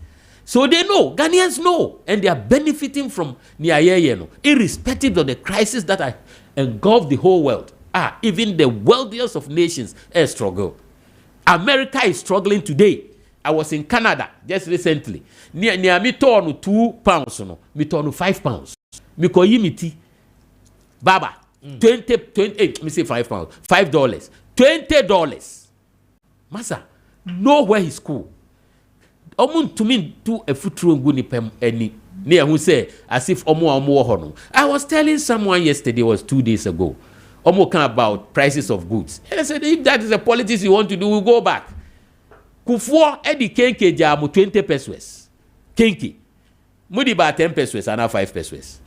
D: So they know, Ghanaians know, and they are benefiting from irrespective of the crisis that engulfed the whole world. Even the wealthiest of nations struggle. America is struggling today. I was in Canada just recently. Near me torn £2, me torn £5. Me ko yimiti. Baba, 28, me say £5. $5. $20. Masa, nowhere is cool. To me to a futuro ngu nipem any near who say as if omo. I was telling someone yesterday, was 2 days ago. Omo can about prices of goods. And I said, if that is the politics you want to do, we'll go back. Kufuor edi kenke jamu 20 pesos. Kenke. Mudi ba 10 pesos and 5 pesos.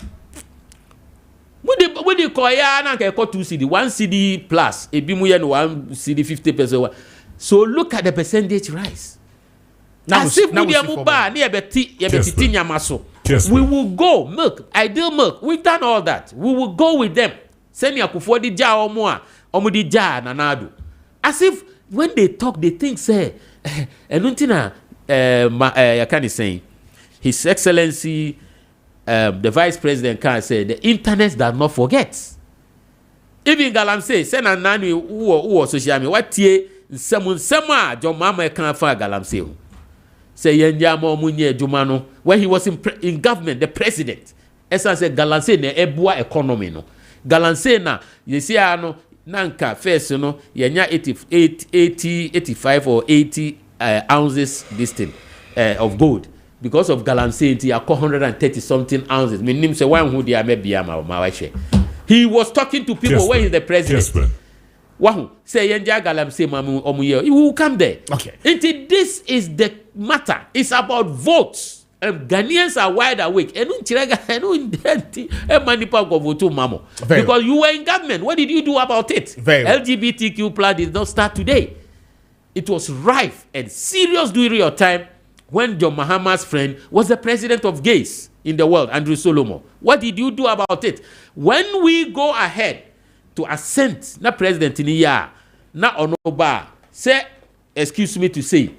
D: Mudi koya na ka 2 CD, 1 CD plus, e bi mu ye no 1 CD 50%. So look at the percentage rise. As if we will go milk, ideal milk. We've done all that. We will go with them. Send me a kufodi ja omoa, omudi ja nanadu. As if when they talk, they think say, enuntina yakani saying, His Excellency, the Vice President can say the internet does not forget. Even Galamsey, send a nani who social media. What ye someone John Mama can find Galamsey. Say Yenjamo Munye Jumano, when he was in government, the president. As I said, Galamsey ne ebua economy no. Galamsey na you see ano nanka first no yenya 85 or 80 ounces this thing of gold. Because of Galamsey, he had 130 something ounces. Meaning, say one who they may he was talking to people when he's the president. Wahoo, say Yenja Galamsey Mamu Omuye. He will come there.
A: Okay.
D: Until this is the matter. It's about votes. Ghanaians are wide awake. Because you were in government. What did you do about it? LGBTQ plus did not start today. It was rife and serious during your time. When John Mahama's friend was the president of gays in the world, Andrew Solomon. What did you do about it? When we go ahead to assent, na president in year, na onoba, say, excuse me to say,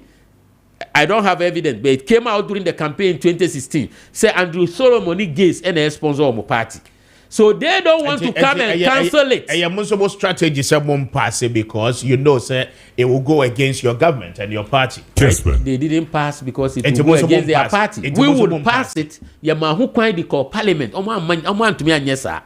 D: I don't have evidence, but it came out during the campaign in 2016. Say Andrew Solomon is gays and a sponsor of my party. So they don't want to come and cancel it.
A: A multiple strategy someone pass it because you know, sir, it will go against your government and your party.
D: Right? They didn't pass because it will go against their party. We would pass it. Yamahu kwai di call parliament. Omo to me anyesa.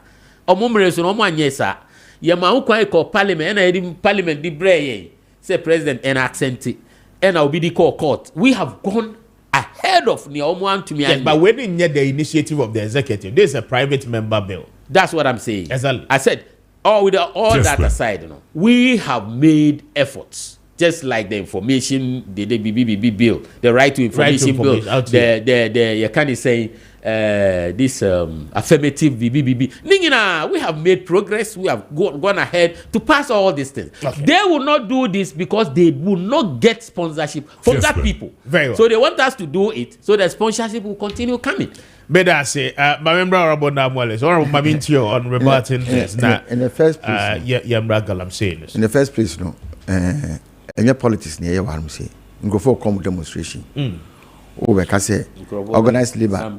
D: Omo mreso omo anyesa. Yamahu kwai call parliament. And parliament di breye. Say president and accent it. And I'll be the call court. We have gone ahead of ni omo to me.
A: Yes, but when you get the initiative of the executive, this is a private member bill.
D: That's what I'm saying.
A: Exactly.
D: I said, with all that aside, you know, we have made efforts, just like the information, the BBB bill, the right to information bill, you can't say this affirmative BBB. Ningina, we have made progress. We have gone ahead to pass all these things. Okay. They will not do this because they will not get sponsorship from that people.
A: Very well.
D: So they want us to do it so the sponsorship will continue coming.
A: But I say, my member Honorable Namwales, or Mamintio on rebutting this.
C: In the first place,
A: I'm saying this.
C: In the first place, no, and your politics near what I'm saying. Go for come demonstration. Oh, we can say organized labor.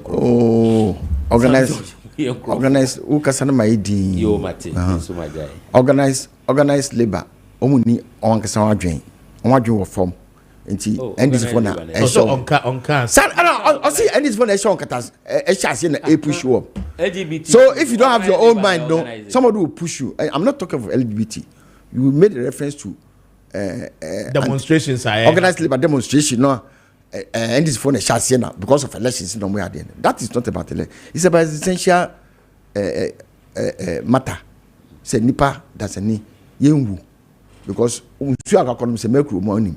C: Oh, organized. Who can send my ID? Organized labor. Omuni on Kassawa drain. On what form. And this one,
A: also on cast.
C: I see, and this one, a short catas, a chassis and a push you up. So if you don't have your own mind, no, somebody will push you. I'm not talking of LGBT. You made a reference to
A: demonstrations.
C: Organized labor demonstration, no, and this phone a chassis because of elections. No, we are there. That is not about election. It's about essential matter. Say nipa that's a ni yengu because we see our economy say make money.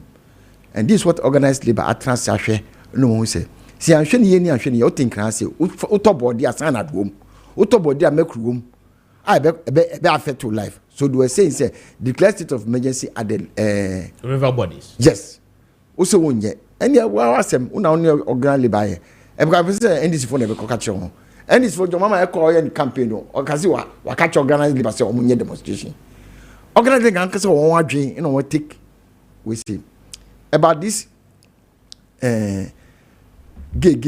C: And this is what organized labor at Transashare no one say. See, I'm showing you, you think I say, Utobody as an at home, Utobody make room. I be affect to life. So do I say, declare state of emergency at the
A: river bodies?
C: Yes. Also, one yet. And yeah, well, I said, only organized labor. And this phone never catch on. And this for your mama, I call and campaign or Kaziwa, or catch organized labor, say, on demonstration. Organizing uncles or one drink, you know what take we see. About this gay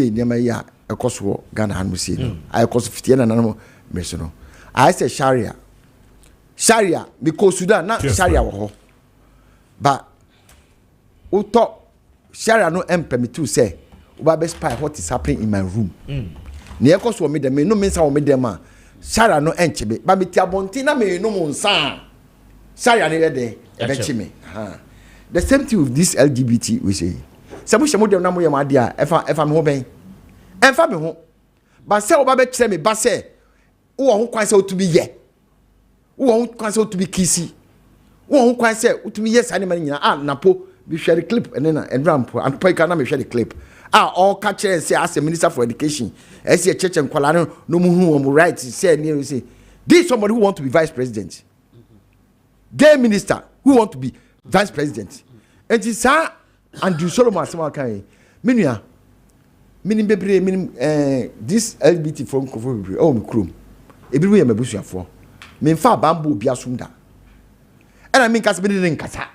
C: near my ya a cost war Ghana and Musi. I cost 50 and another mission. I say Sharia because Sudan not Sharia but who thought Sharia no permit to say about spy what is happening in my room. Near cost for me the may no means how made them Sharia no enchebe but me tiabontina me no monsa Sharia near day eventually. The same thing with this LGBT we say. Some shamo dem na mo yam ade a efa me ho ben. Enfa me ho. Ba se o ba be kire me ba se wo ho kwan se otumi ye. Wo ho kwan se otumi kisi. Wo ho kwan se otumi ye sane man nyina napo bi share the clip and then and ramp and pay kana me share the clip. All catch say as a minister for education. As a church and kwala no mu hu o right say near say This is somebody who want to be vice president. Gay minister who want to be vice president. And it's sir Andrew Solomon Samakai. Minia. Minim bebre minim this LGBT from Kofor oh me krom. Ebi we me busuafo. Me fa bambo bia sumda. And I mean kasa be den kasa.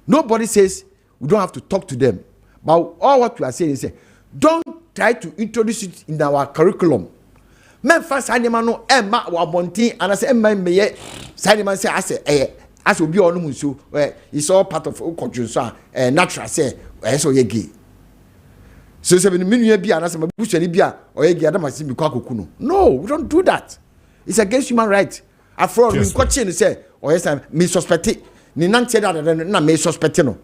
C: Nobody says we don't have to talk to them. But all what we are saying is don't try to introduce it in our curriculum. Men fast animal no emma wa bontin and I say emma meye animal say as obi onu munso it's all part of culture so natural say so ye gay. So say me nua bia na say mabusuani bia oye gay adamasi bi kwa koku no, we don't do that. It's against human rights. Afro me kwachi ni say oye say me suspect ni nante that na me suspect no.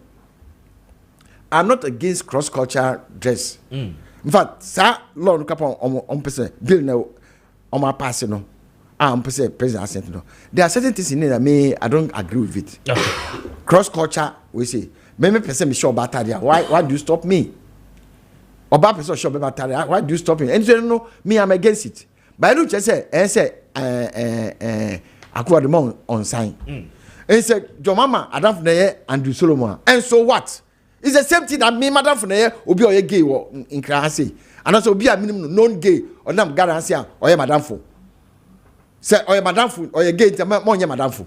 C: I'm not against cross culture dress. In fact, sir, Lord Capon on person bill now on my passing no. I'm president assent no. There are certain things in it that I don't agree with it. Cross culture, we say, maybe person be sure about that. Why do you stop me? Or bad person sure about that. Why do you stop me? And you know, me, I'm against it. But I don't just say, I could the on sign. And say, your mama, I don't know, Andrew Solomon. And so what? It's the same thing that me, madam, for the obi or gay or in class. And also be a minimum non gay or not garancia or a madam for. Say, or a madam for or a gay, more madam for.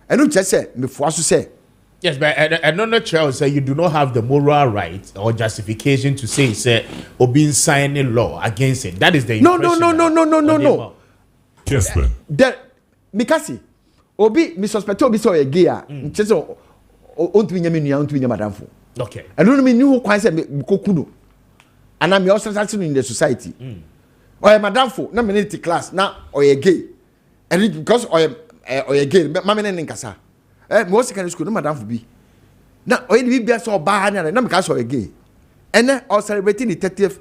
C: And don't just say, before I say.
A: Yes, but another child say you do not have the moral right or justification to say or being signing law against it. That is the
C: no.
A: Kessben.
C: That Mikasi obi me suspect obi so a gay just onto me madam for.
A: Okay.
C: I don't mean who quite say me kokuno. And I'm also starting in the society. Or a madam for na me class na or a gay. And because or a gay, mamma in Kasa. Most secondary school, no madam for be. Now, or you be so bad, and I'm because of gay. And then, or celebrating the 30th,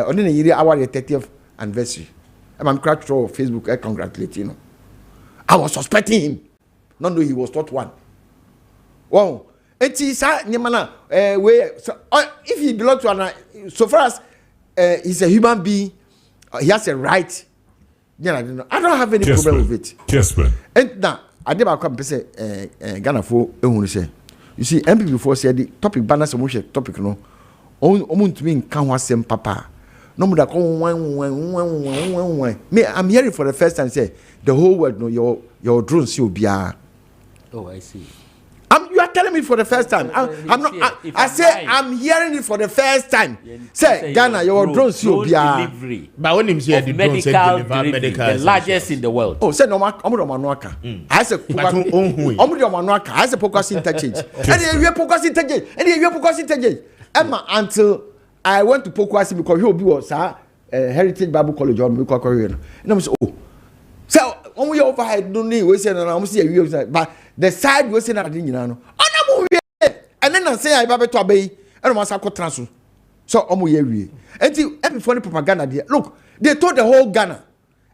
C: on the year, our 30th anniversary. I'm cracked through Facebook, I congratulate you. I was suspecting him, not though he was not one. Wow. It's Yamana, if he belongs to an, so far as he's a human being, he has a right. Yeah, I don't have any problem with it.
A: Kessben.
C: And now, I never come to say Ghana for say. You see, MP before said the topic banner some topic no. On to me can was same papa. No more that me, I'm hearing for the first time say the whole world know your drones will be.
D: Oh, I see.
C: You are telling me for the first time. I'm not. I say I'm hearing it for the first time. Say Ghana, your drones will be.
A: But when him say the drones deliver medical,
D: the largest in the world.
C: Oh, say no manuaka. I say manuaka. I say focus interchange. And you focus interchange. And you focus interchange. Emma until I went to focus because he was Heritage Bible College on Korean. And I was so when we overhead don't need we say no I'm see a but the side we say that you know and then I say I babe to obey and I go transfer so we until before the propaganda there look they told the whole Ghana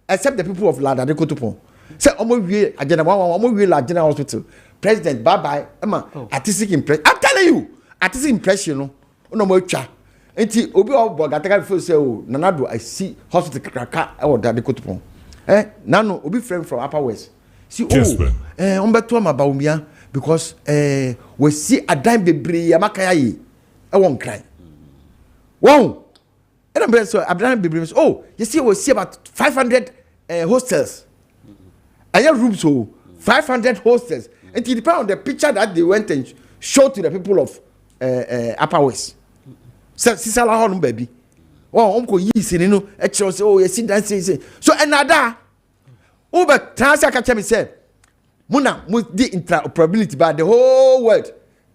C: except the people of Lada they go to pon say we agenda we la general hospital president bye bye artistic impression I'm telling you artistic impression no mo twa until obi obo gataka before say oh nanado I see hospital kraka e wo da they go to pon nano obi friend from Upper West see umbeto ma baumia because we see a dime bebre amakaya yi e won cry wow and I'm so abraham bebre oh you see we see about 500 hostels and your rooms so 500 hostels and it depends on the picture that they went and showed to the people of Upper West sisala hon baby. Oh, uncle yi sini no e kire say oh you see that say so another over transfer catch me say muna the interoperability by the whole world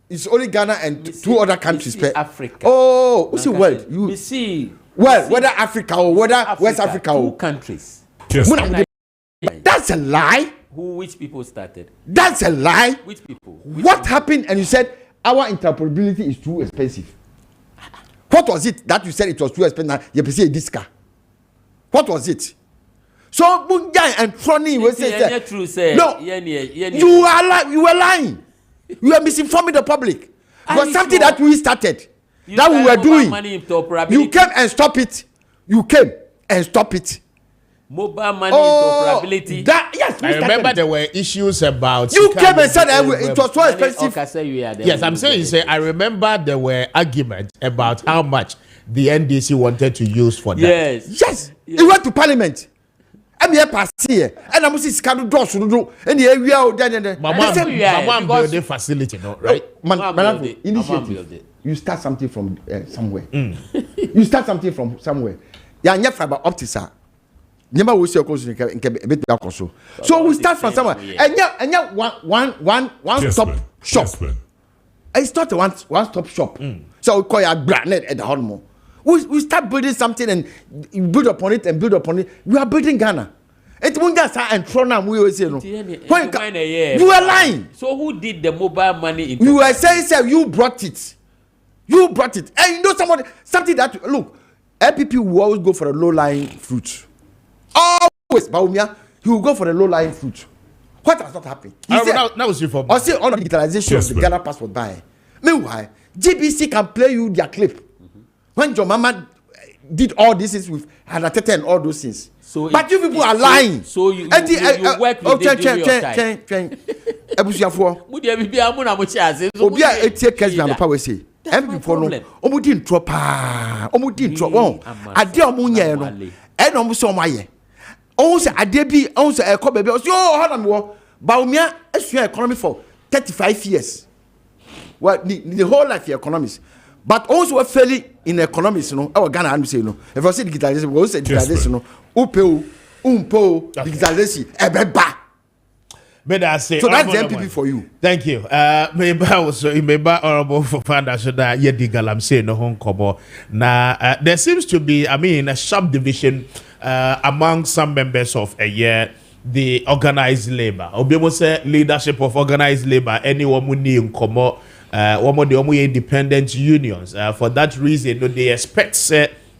C: it's only Ghana and two other countries per
D: Africa.
C: Oh what's the world you
D: see
C: well whether Africa or whether West Africa
D: two countries
C: that's a lie.
D: Which people started?
C: That's a lie.
D: Which people?
C: What happened and you said our interoperability is too expensive? What was it that you said it was too expensive? You say disca. What was it? So Mungai and Funny will say
D: true say
C: no. You are lying. You were lying. You are misinforming the public. It was something that we started. That we were doing. You came and stop it. You came and stop it.
D: Mobile money interoperability.
C: That yes,
A: I remember there were issues about.
C: You came and said it was so expensive.
A: Yes, I'm saying. Say I remember there were arguments about how much the NDC wanted to use for that.
C: Yes. It went to Parliament. I'm here past here, and I'm saying scandal doors to do. And the area then.
A: Mama build a facility, no, right?
C: Initiative. You start something from somewhere. You start something from somewhere. Yeah, and fiber optics are. Never will see a course in a bit. So we start from somewhere. And one stop shop. It's not a one stop shop. So we call it a granite at the home. We start building something and build upon it and build upon it. We are building Ghana. It won't just and Tronam. We will say no. You are lying.
D: So who did the mobile money?
C: You were saying, sir, you brought it. You brought it. And you know something that look, LPP will always go for a low-lying fruit. Always, Baumia, he will go for the low-lying fruit. What has not happened?
A: Now was for.
C: I see all the digitalization of the Ghana passport buy. Meanwhile, GBC can play you their clip. When your mama did all this things with Hanatete and all those things. So but you people are lying.
D: So you work with
C: Kessben power say. People no. Omo di ntro pa. Omo di ntro. Ade omo nya no. E no mo so omo aye. Omo say ade bi, omo say e ko bebe. Yo, how am wo? Baumia esua economy for 35 years. Well, the whole life economics. But also we're failing in economics, you know. Our Ghana, I'm saying, no. If I say digitalization, we also say digitalization, no. Upo, digitalization, ebeba.
A: But I say,
C: so that's the MPP for you.
A: Thank you. Maybe also, maybe honorable for foundation that Yedi Galam say no home kobo. Now, there seems to be, a subdivision among some members of the organized labor. Obiemo say leadership of organized labor. Anyone who need komo. One of the independent unions. For that reason, they expect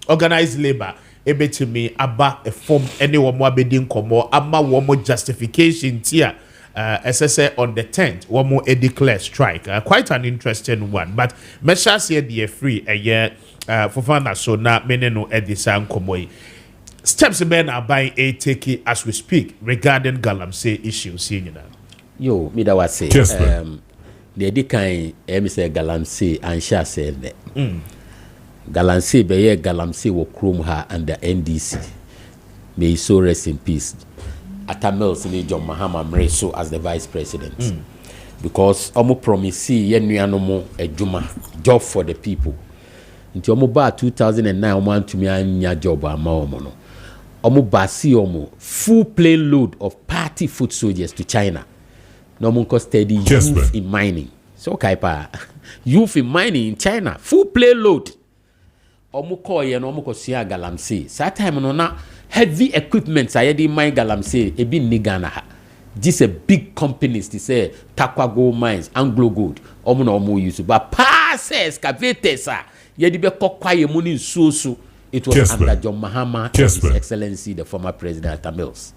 A: organized labor able to me about a form anyone more bidding komo ama one more justification here. As I say on the 10th, one more a declare strike. Quite an interesting one. But measures here they are free a year for fun so now many no edisan komo. Steps men are buying a take as we speak regarding Galamsey issues.
D: Yo, me that was say. The Dikai Emise Galamsey and Sha said that Galamsey Beye Galamsey will chrome her under NDC. May he so rest in peace. Atamels in John Mahama Mreso as the vice president. Because Omo promise Yenuanomo a Juma job for the people. Until Omo ba 2009 Omo to me anya job amaomono. Omo basi Omo full plane load of party foot soldiers to China. No more steady youth in mining. So Kaipa, youth in mining in China, full play load. Omuko ye no omuko sia Galamsey. That time no na heavy equipment I di mine Galamsey e bi ni Ghana ha. This a big companies to say Takwa Gold Mines, Anglo Gold. Omo na omo use but pass excavators ye di be kokwa ye money so. It was under John Mahama and His Excellency the former President Tamils.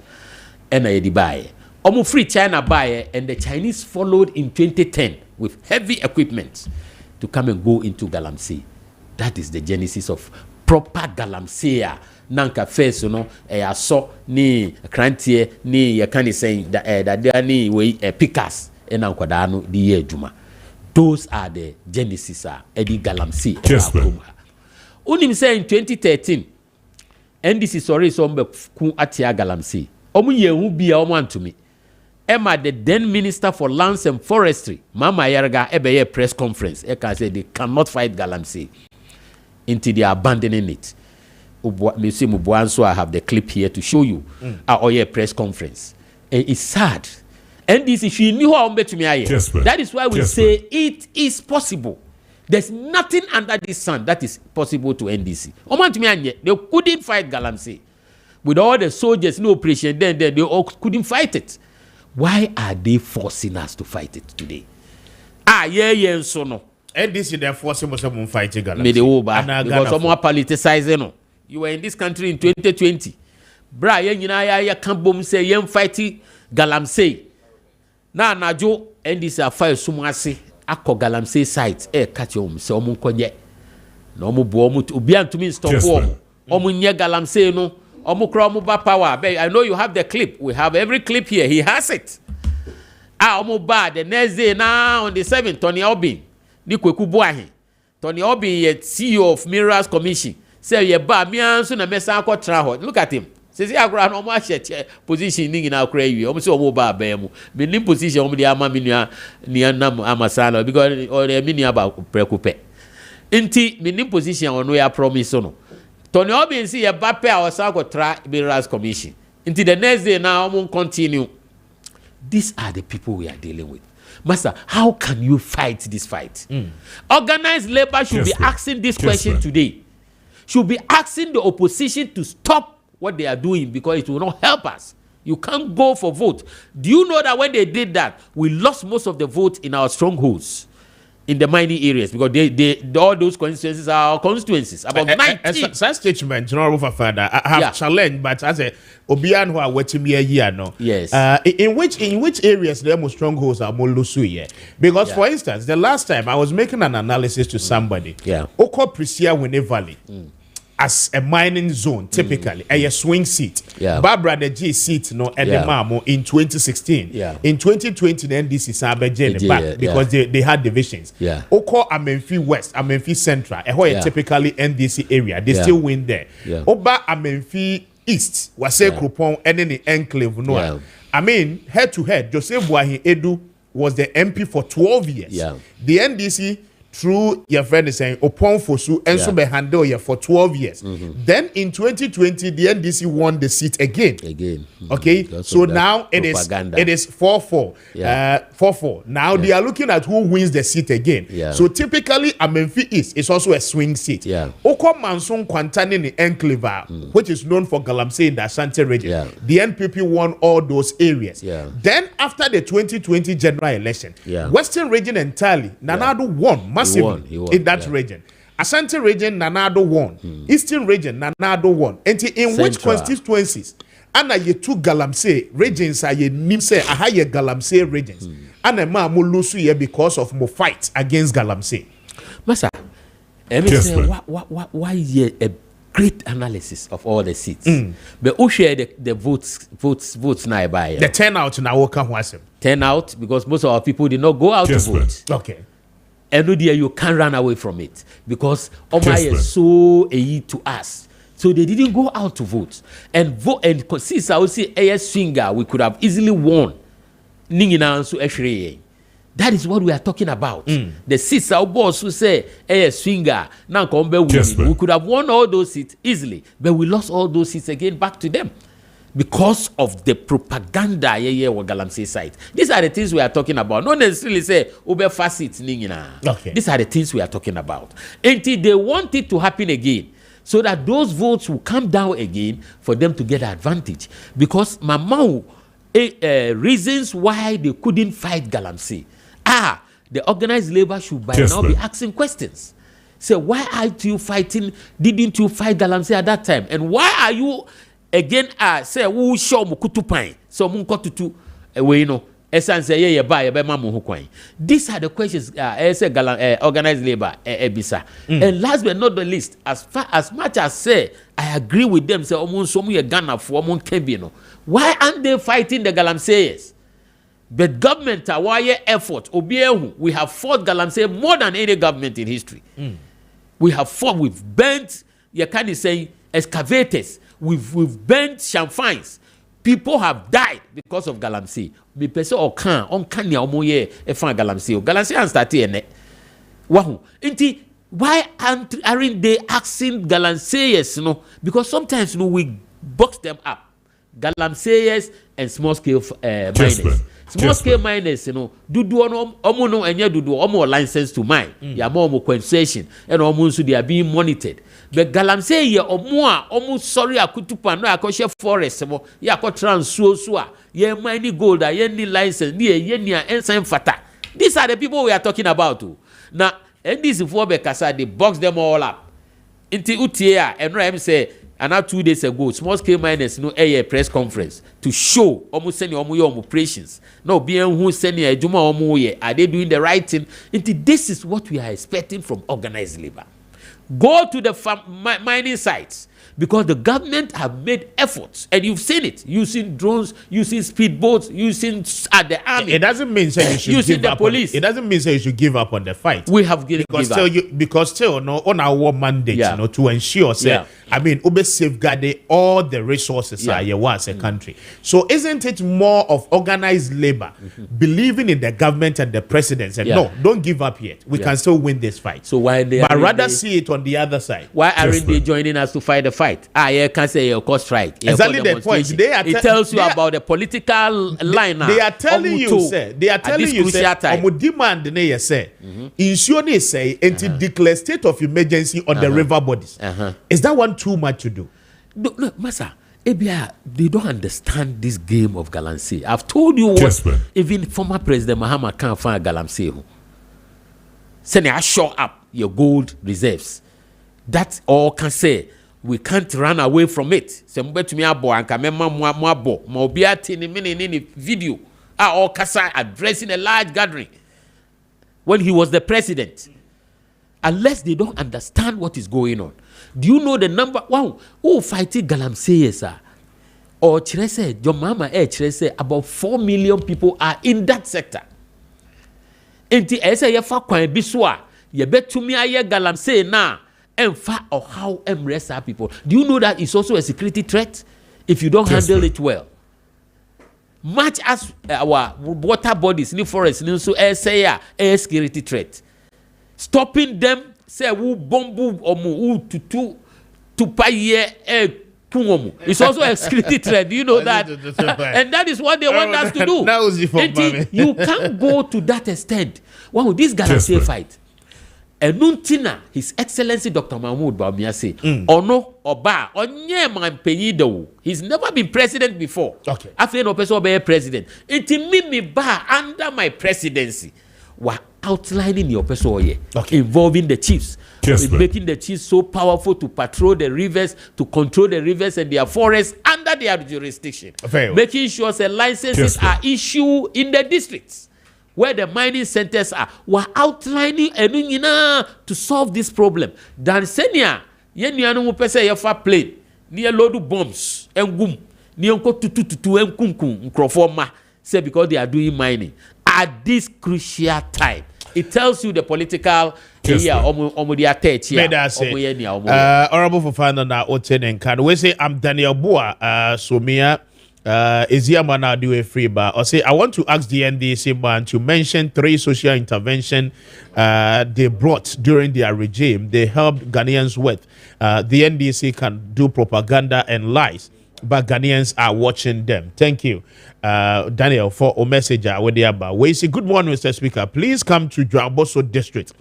D: And ye di buy. Omo free China buy and the Chinese followed in 2010 with heavy equipment to come and go into Galamsey. That is the genesis of proper Galamsey. Nanka first, you know, so ni krantie ni yakani saying that there ni we pickers and ankodano di ye juma. Those are the genesis Eddie Galamsey. Unim say in 2013, NDC sorry so mbe ku atia Galamsey. Omu ye hu bia omo to me. Emma, the then Minister for Lands and Forestry, Mama Yarga, ebeye press conference. Eka say they cannot fight Galamsey until they are abandoning it. So I have the clip here to show you. Our press conference. It's sad. And this is she knew how to me. That is why we say it is possible. There's nothing under the sun that is possible to NDC. They couldn't fight Galamsey. With all the soldiers, no operation, then they all couldn't fight it. Why are they forcing us to fight it today? So no.
A: And this is they're forcing us to fight Galamsey.
D: Because someone politicizing no. You were in this country in 2020. Brian, you can't boom say you fighting Galamsey. Na najo NDC afire sumasi akọ Galamsey site catch home say omo konye. Na omo bo omo obi antumi stop omo. Omo nye Galamsey no Omukra Omuba power. I know you have the clip. We have every clip here. He has it. Omuba the next day now on the 7th, Tony Obin. Ni kweku buahi. Tony Obin ye CEO of Mirrors Commission. Say ye ba mi anso na mesa akọ tra. Look at him. Says he agora no mo ahye position ni na akora wi. Omo say omo ba ba mu. Me nim position omo de ama menua ni anam amasala because or me ni aba prekupe. Inti me nim position ono ya promise no. Tony Obin say ye ba pe a osa akọ tra Mirrors Commission. Inti the next day now omo continue. These are the people we are dealing with. Master, how can you fight this fight? Organized labor should be asking this question today. Should be asking the opposition to stop what they are doing because it will not help us. You can't go for vote. Do you know that when they did that, we lost most of the vote in our strongholds? In the mining areas, because they all those constituencies are our constituencies. About 19.
A: Such statement, General Fafada, I have challenged, but as a Obian who are waiting me a year no.
D: Yes.
A: In which areas there more strongholds are more lusu? Because for instance, the last time I was making an analysis to somebody. Oko Prisia Wene Valley. As a mining zone, typically, a swing seat. Barbara the G seat no at the Mamo in 2016. In 2020, the NDC Sabe back because they had divisions. Oko Amenfi West, Amenfi Central, a typically NDC area. They still win there. Oba Amenfi East, Wase Krupon, and then the enclave no. I mean, head to head, Joseph Wahi Edu was the MP for 12 years. The NDC through your friend is saying upon Fosu and so be handle here for 12 years. Then in 2020 the NDC won the seat again. Okay, so now it is 4-4. 4-4. Now they are looking at who wins the seat again. So typically Amenfi East is also a swing seat. Oko Manson Kwantani in the enclave, which is known for Galamsey in the Ashanti region. The NPP won all those areas. Then after the 2020 general election, Western region entirely, Nanado won. He won in that region. Ashanti region, Nanado won. Eastern region, Nanado won. And in which constituencies? Ana ye two Galamsey regions are ye nimse aha ye Galamsey regions. Ana ma mo lusu ye because of mo fight against Galamsey.
D: Masa, why ye a great analysis of all the seats? But who share the votes now by
A: the turnout now will come wasem.
D: Turnout because most of our people did not go out to vote.
A: Okay.
D: And no dear, you can't run away from it because Omar is so to us. So they didn't go out to vote. And vote and since I would say AS Swinger, we could have easily won. That is what we are talking about. The seats our boss who say AS Swinger, now come back we could have won all those seats easily, but we lost all those seats again back to them. Because of the propaganda or Galamsey side. These are the things we are talking about. Not necessarily say Uber facet ningina.
A: Okay.
D: These are the things we are talking about. Until they want it to happen again. So that those votes will come down again for them to get advantage. Because Mamau reasons why they couldn't fight Galamsey. The organized labor should by now be asking questions. Say, why aren't you fighting? Didn't you fight Galamsey at that time? And why are you again? Say, who show mukutupai? So munkotutu we know. Essence say buy mamu hukwain. These are the questions organized labor ebisa. And last but not the least, as much as say I agree with them, say omun somu ye Ghana for omun Kessben. Why aren't they fighting the Galamseyers? But government why effort obiehu, we have fought Galamsey more than any government in history. We have fought, we've burnt, you can't say excavators, we've burnt champagnes. People have died because of Galamsey. Me person on kanya omoye e fan Galamsey. Galamsey and start here. Wahu. Inti why aren't they asking Galamseyers? No, because sometimes we box them up. Galamseyers and small scale miners. Small scale miners, dudu omo no enye dudu omo license to mine. Ya mo concession and omo so they are being monitored. But Galamsey ye omo sorry akutupa no akoshe forest mo ya ko transuo so a ye mine gold a ye ni license ni ye ni ensign fata. These are the people we are talking about. Now NDC for be kasa they box them all up. Inti utie a enro em say and 2 days ago, small scale miners a press conference to show almost sending almost operations. No, being who sending a Juma are they doing the right thing? This is what we are expecting from organized labor. Go to the mining sites. Because the government have made efforts, and you've seen it, using drones, using speedboats, using the army.
A: It doesn't mean say you should
D: using
A: give
D: the
A: up
D: police.
A: It doesn't mean say you should give up on the fight.
D: We have given
A: because still no on our mandate, to ensure say ube safeguard all the resources as a country. So isn't it more of organized labor, believing in the government and the president, and no, don't give up yet. We can still win this fight.
D: So why they?
A: But rather see it on the other side.
D: Why aren't they joining us to fight the fight? You can't say your cause strike.
A: Exactly the point.
D: It tells you about the political line.
A: They are telling you, say, demand they say, ensure say, declare state of emergency on the river bodies. Is that one too much to do?
D: Look, Masa, they don't understand this game of galamsey. I've told you what,
F: Kessben.
D: Even former President Mahama can't find galamsey. Send I show up your gold reserves. That all can say. We can't run away from it. Sembe to me abo anka mema mo abo. Ma obi ati ni mini video. All kasa addressing a large gathering when he was the president. Unless they don't understand what is going on. Do you know the number? Wow, who fighting galamsey sir? Or chirese, your mama chirese, about 4 million people are in that sector. Enti ese ye fa kwan biswa, ye betumi aye galamsey na. And far or how rest our people. Do you know that it's also a security threat if you don't handle it well? Much as our water bodies in the forest, so say a security threat. Stopping them, say who bombu or mu to pay it's also a security threat. Do you know that? And that is what they want us to do. You can't go to that extent. Wow, this guy say fight. Enuntina, His Excellency Dr. Mahmoud Bawumia say, Ono Oba, Onye man penyido. He's never been president before.
A: Okay.
D: After no person be president. Mimi ba under my presidency. We're outlining your person involving the chiefs. Making the chiefs so powerful to patrol the rivers, to control the rivers and their forests under their jurisdiction. Making sure the licenses are issued in the districts where the mining centers are. We're outlining to solve this problem. Dan Senia, yenuanu pese yefa plane, near load bombs, engum, neonko tutu enkunkum, nkrofoma, say because they are doing mining. At this crucial time, it tells you the political
A: Honorable Fofana na Oten and we say I'm Daniel Boa, Somia. Is Yamana do a free bar or say I want to ask the NDC man to mention 3 social intervention they brought during their regime. They helped Ghanaians with. The NDC can do propaganda and lies, but Ghanaians are watching them. Thank you, Daniel, for a message. We say good morning, Mr. Speaker. Please come to Dwaboso District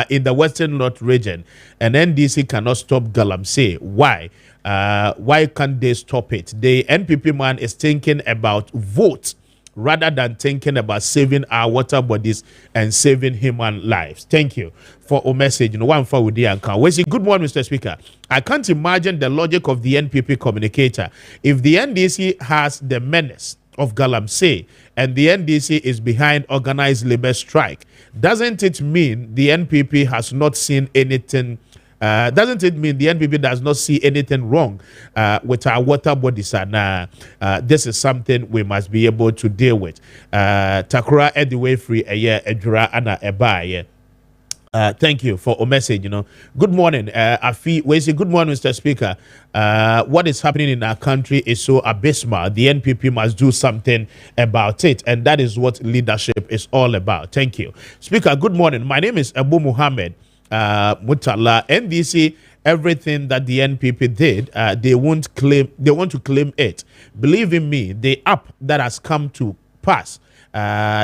A: in the Western North region, and NDC cannot stop Galamsey. Why? Why can't they stop it? The NPP man is thinking about votes rather than thinking about saving our water bodies and saving human lives. Thank you for a message. One for with the we say good morning, Mr. Speaker. I can't imagine the logic of the NPP communicator. If the NDC has the menace of Galamsey and the NDC is behind organized labor strike, doesn't it mean the NPP has not seen anything? Doesn't it mean the NPP does not see anything wrong with our water bodies? And this is something we must be able to deal with. Takura Ediwe free a year, Edra Anna Eba. Thank you for a message. Good morning. Afi, we say good morning, Mr. Speaker. What is happening in our country is so abysmal. The NPP must do something about it, and that is what leadership is all about. Thank you, Speaker. Good morning. My name is Abu Muhammad Mutala. NDC, everything that the NPP did, they won't claim. They want to claim it. Believe in me, the app that has come to pass.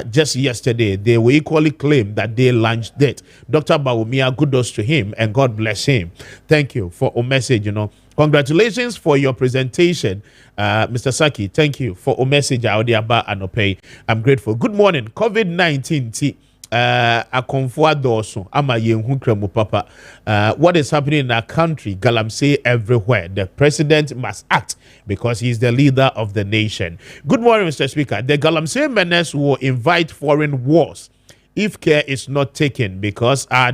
A: Just yesterday, they will equally claim that they launched it. Dr. Bawumia, kudos to him and God bless him. Thank you for a message. Congratulations for your presentation, Mr. Saki. Thank you for a message. I'm grateful. Good morning. COVID-19. What is happening in our country? Galamsey everywhere. The president must act because he is the leader of the nation. Good morning, Mr. Speaker. The Galamsey menace will invite foreign wars if care is not taken, because our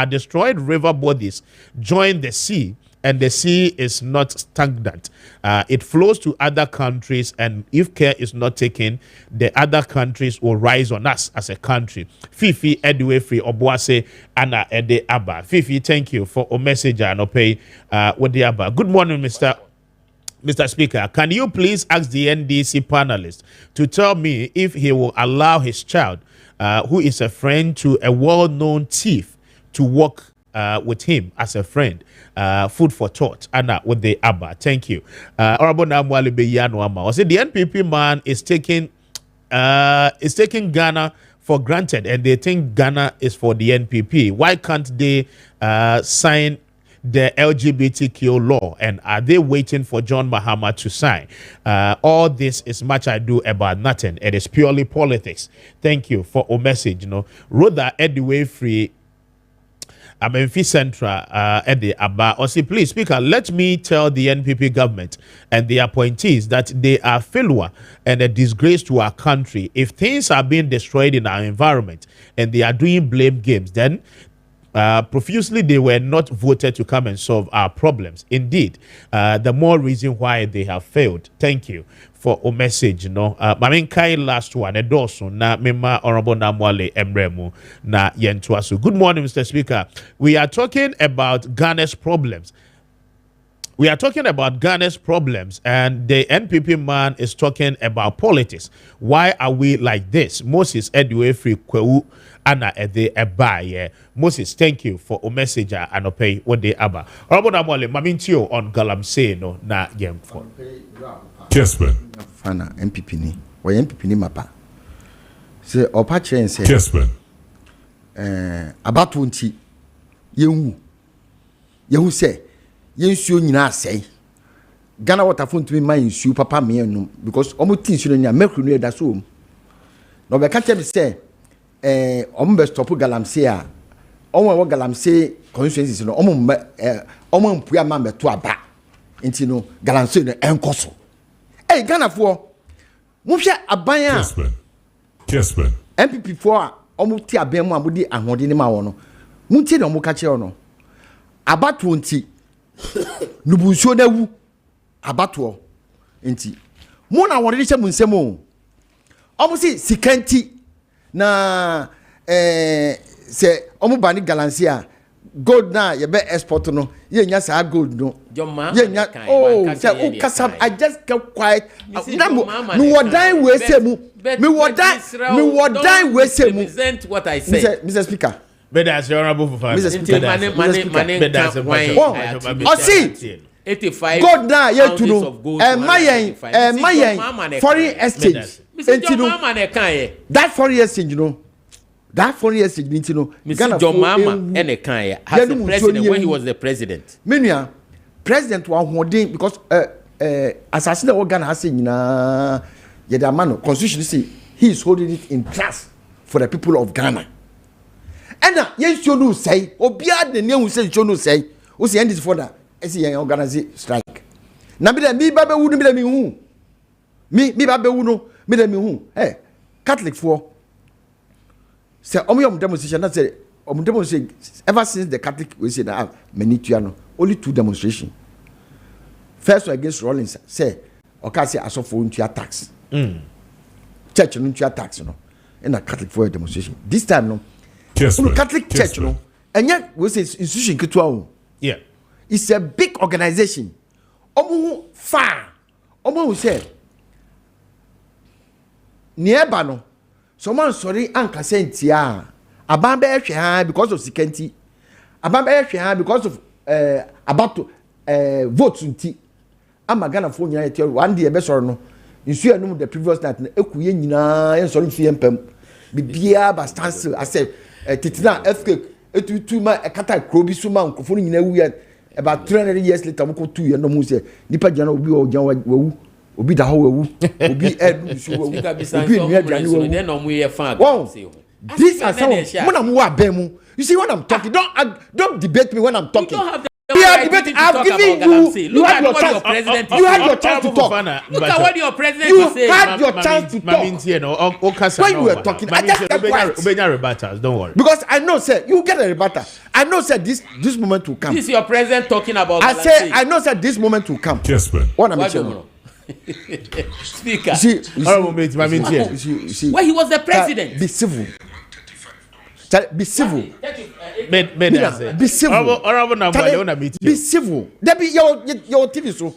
A: destroyed river bodies join the sea and the sea is not stagnant. It flows to other countries, and if care is not taken, the other countries will rise on us as a country. Fifi Edwe Free Obuase Anna Ede Abba. Fifi, thank you for a message and pay with the Abba. Good morning, Mr. Speaker. Can you please ask the NDC panelist to tell me if he will allow his child, who is a friend to a well-known thief, to work with him as a friend? Food for thought. Anna with the Abba. Thank you. Honorable Namwali Beyano Ama. I said the NPP man is taking Ghana for granted, and they think Ghana is for the NPP. Why can't they sign the LGBTQ law, and are they waiting for John Mahama to sign? All this is much ado about nothing. It is purely politics. Thank you for a message. Rhoda Edway Free Amenfi Central Eddie Abba. Or say, please, Speaker, let me tell the NPP government and the appointees that they are failure and a disgrace to our country. If things are being destroyed in our environment and they are doing blame games, then profusely they were not voted to come and solve our problems. Indeed, the more reason why they have failed. Thank you for a message. Maminkai last one edoso na mema honorable Namwale Emremu na yentuasu. Good morning, Mr. Speaker. We are talking about Ghana's problems. We are talking about Ghana's problems, and the NPP man is talking about politics. Why are we like this? Moses Edwe Free Kwewu Anna Ede Ebaye. Moses, thank you for a message and a pay what they aba. Honorable Namwale, Mamintio on Galamsey no na yemfo.
F: Kessben.
C: Fana MPP ni. Wa MPP ni mapa. Se opa chen se.
F: Kessben.
C: Abatu nti yehu se yensuo nyina asai. Ghana waterfront to me my insu papa me enum because omo tin su no nya mekru no eda so. No be ka tell me say omo be stop Galamsey a omo wo Galamsey constituencies no omo mpua ma meto aba. Nti no Galamsey no enkoso. Hey, Ghana for Musha Abaya
F: Kessben
C: MPP for Omuti Abemu Abudi and Hodini Mawono. Munti no Mukacheono. Abatu nti Nubusho de wu abatuo nti. Mona wonde munsemo. Omusi sikanti na se omu bani Galamsey a gold na ye be export no ye nya sa gold no ye nya kasam I just kept quiet me wodan we say mu me wodan we say mu
D: present what I say
C: Mr. Speaker
A: Bedas honorable for
C: Mr. Speaker
A: oh
C: see
D: 85
C: gold na ye tu no mayen foreign exchange that foreign exchange no that 4 years significant no
D: Mr. John Mama and a kind has the president when he was the president.
C: Menia president wa hoden because assassin that Ghana has na yeda man constitution say he is holding it in trust for the people of Ghana. And yes you no say obia de ne say you no say o say end this for that e say organize strike. Na be me ba be wu no be me hu. Me ba be wu no me me hu. Eh Catholic for say demonstration that say demonstration ever since the Catholic we say that many only 2 demonstrations. First one against Rollins say okay say asofo ntua tax. Church no ntua tax no. In a Catholic for a demonstration. This time no. Catholic church no. And yet we say institution ketua.
A: Yeah.
C: It's a big organization. Omo far. Omo say nearby no. Someone sorry anka sentia aban be hwe ha because of security aban be hwe ha because of about votes nti ama Ghana for nyina yete one day be sorry no nsu anum the previous night ekuye nyina yen sorry fi empam bibia ba stance I say titina earthquake etutu ma ekata krobi suma nkofo nyina wu about 300 years later mo ko 2 years no mo say nipa jana obi o jan wawu obi da ho wawu obi edu su wawu obi nua dwane wawu
D: then no ye fan
C: this are some when I'm wa bemu you see when I'm talking don't debate me when I'm talking. We are debating. I've given you. You had your chance. You had your chance to talk.
D: Look at what your president
C: You
D: was saying.
C: had your chance to talk. When you were talking, I just kept quiet.
A: Don't worry.
C: Because I know, sir, you get a rebuttal. I know, sir, this moment will come.
D: This is your president talking about.
C: I know, sir, this moment will come.
F: Kessben.
C: What am I saying?
D: Speaker.
C: See,
D: Where he was the president.
C: Be civil. Be civil.
A: Be
C: civil. Be civil. There be your TV show.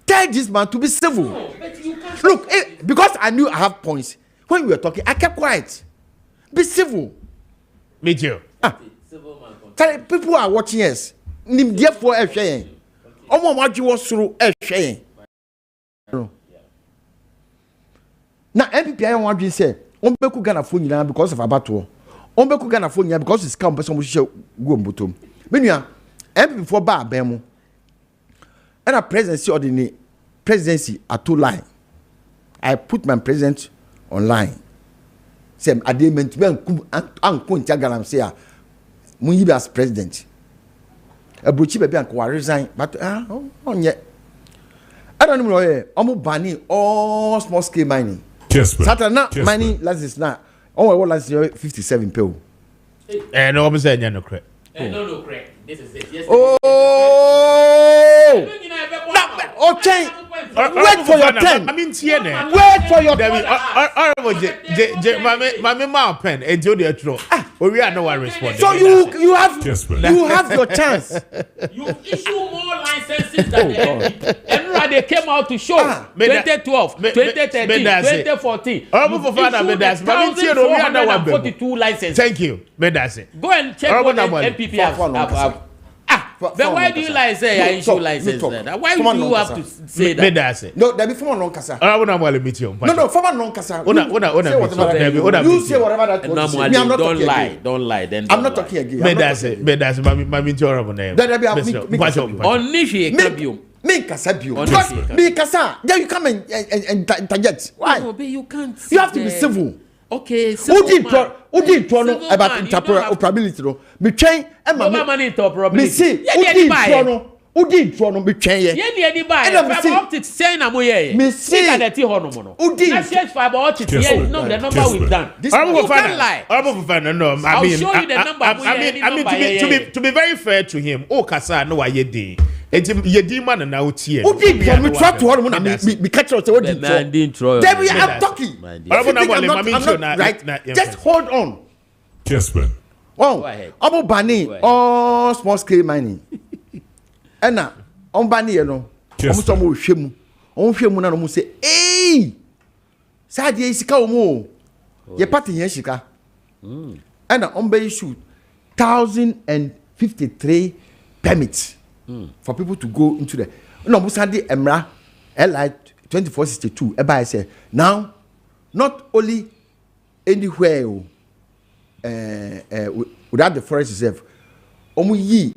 C: Tell this man to be civil.
D: No, but you can't.
C: Look, because I knew I have points. When we were talking, I kept quiet. Be civil.
A: Me too.
C: Tell people are watching us. Nim therefore sharing. Omo maji was through sharing. Now MPP I want to say, Ombeku Ghana phone now because of Abato. Ombeku Ghana phone now because it's come person who share go mbotom. Menua MPP for ba bemu. And a presidency at 2 line. I put my president online. Say I dey meant to be an Ghana say Munyibe as president. A Buchi baby and resign, but on yet. I don't know. Almost banning all small scale mining. Saturday mining license now. Oh, what license 57 people.
A: No, I'm saying no correct.
D: No, correct. This is it. Yes.
C: Oh, okay. Wait for your turn.
A: I mean, TN.
C: Wait for your
A: my pen and do the outro. We are no one responding.
C: So you have your chance.
D: You issue more licenses than and they came out to show 2012, 2013, 2014. 42 licenses.
A: Thank you.
D: Go and check what MPP have. But why do you like say I issue license? Why do you have to say that?
C: No, there be former non-kasa.
A: I want to meet you.
C: No, former non-kasa.
A: You
C: say whatever that was.
D: Don't lie. Then
C: I'm not talking again.
A: Medase, my mentor name.
C: Me kasa bio. Me kasa. Then you come and interject. Why?
D: No, but you can't.
C: You have to be civil.
D: Okay,
C: Udi no about interoperability no. Me train e ma
D: me interoperability.
C: Me see Udi no me train ye.
D: Ye dey buy. Fiber optics say na mo ye.
C: Me see
D: that ti ho no mo no.
C: Udi
D: fiber optics ye no the number we've done.
A: This you can't lie. No, I mean
D: show you the number.
A: I mean to be very fair to him, o kasa no wa ye dey. Yedi man na utie.
C: Udi me try to hold na me catch us what did. Then we are talking. Just hold on.
F: Kessben.
C: Oh, Abu Bani all small scale mining. Ena on Bani no. Omo mo hwemu. On hwemu na no mo say, "Hey! Sadi e sika omo. Ye party yen sika." Ena on be issue 1053 permits. For people to go into the no Musandi Emra LI 2462 I say now not only anywhere without the forest reserve yi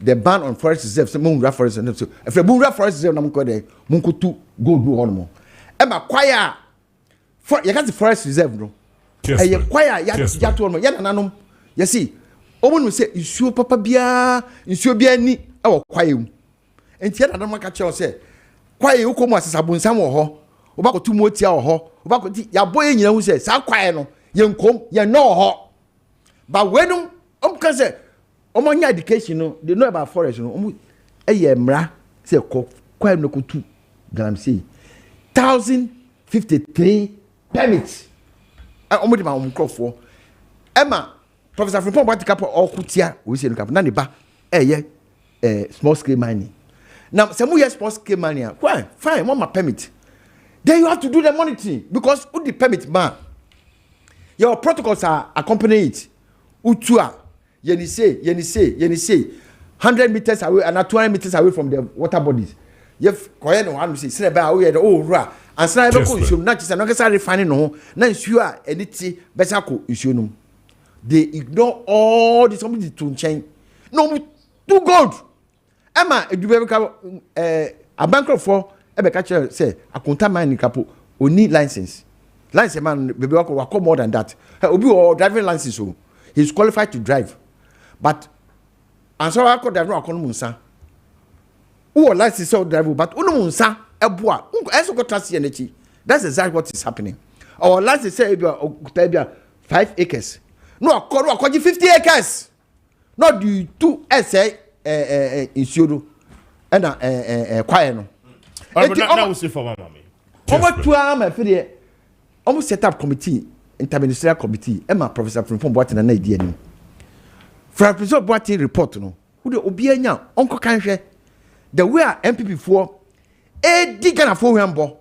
C: the ban on forest reserve some forest reserve so if you forest reserve na mko there mko tu go do on mo e ma kwaya for you got the forest reserve no e ye kwaya ya to on ya nanom you see omo no say isuo papa bia isuo bia ni e kwaye mu enti na nanom ka che say kwaye ukomu asesabonsam wo ho obakotu mu otia wo ho obakoti ya boye nyina hu say sa kwaye no ye nkom ye no ho ba wenum ka say omonya education no they know about forest no omo eye mra say kwaye no kotu galam say 1053 permits omo di ma omkrofo ema Professor Frimpong Batikapo okutia we say no kap na ne ba small scale mining. Now, some years small scale mining. Why? Fine, want my permit. Then you have to do the monitoring because who the permit man? Your protocols are accompanying it. Utua, yeni say 100 meters away and 200 meters away from the water bodies. You've koyen no one say ba we the ra and say be ko issue na chisa no kesa refining no na issue a eniti besa ko issue no. They ignore all the somebody to change. No too good. Emma edubebe ka a bankruptfor ebe ka chere say akunta man kapo oni license man bebe wako more than that obi or driving license so he's qualified to drive but and so wako drive no akono munsa who license sell driver, but unsa eboa. Eso go trust energy. That's exactly what is happening. Our license say 5 acres. No, I 50 acres. No, do 2 essay insured and quiet no.
A: Now we see for my mommy.
C: Over 2 hours, I almost set up committee, interministerial committee, and my professor from what in an idea. For a preserve what report no. Who the Obianya, Uncle Kanche, the way MPP for a digger for Rambo.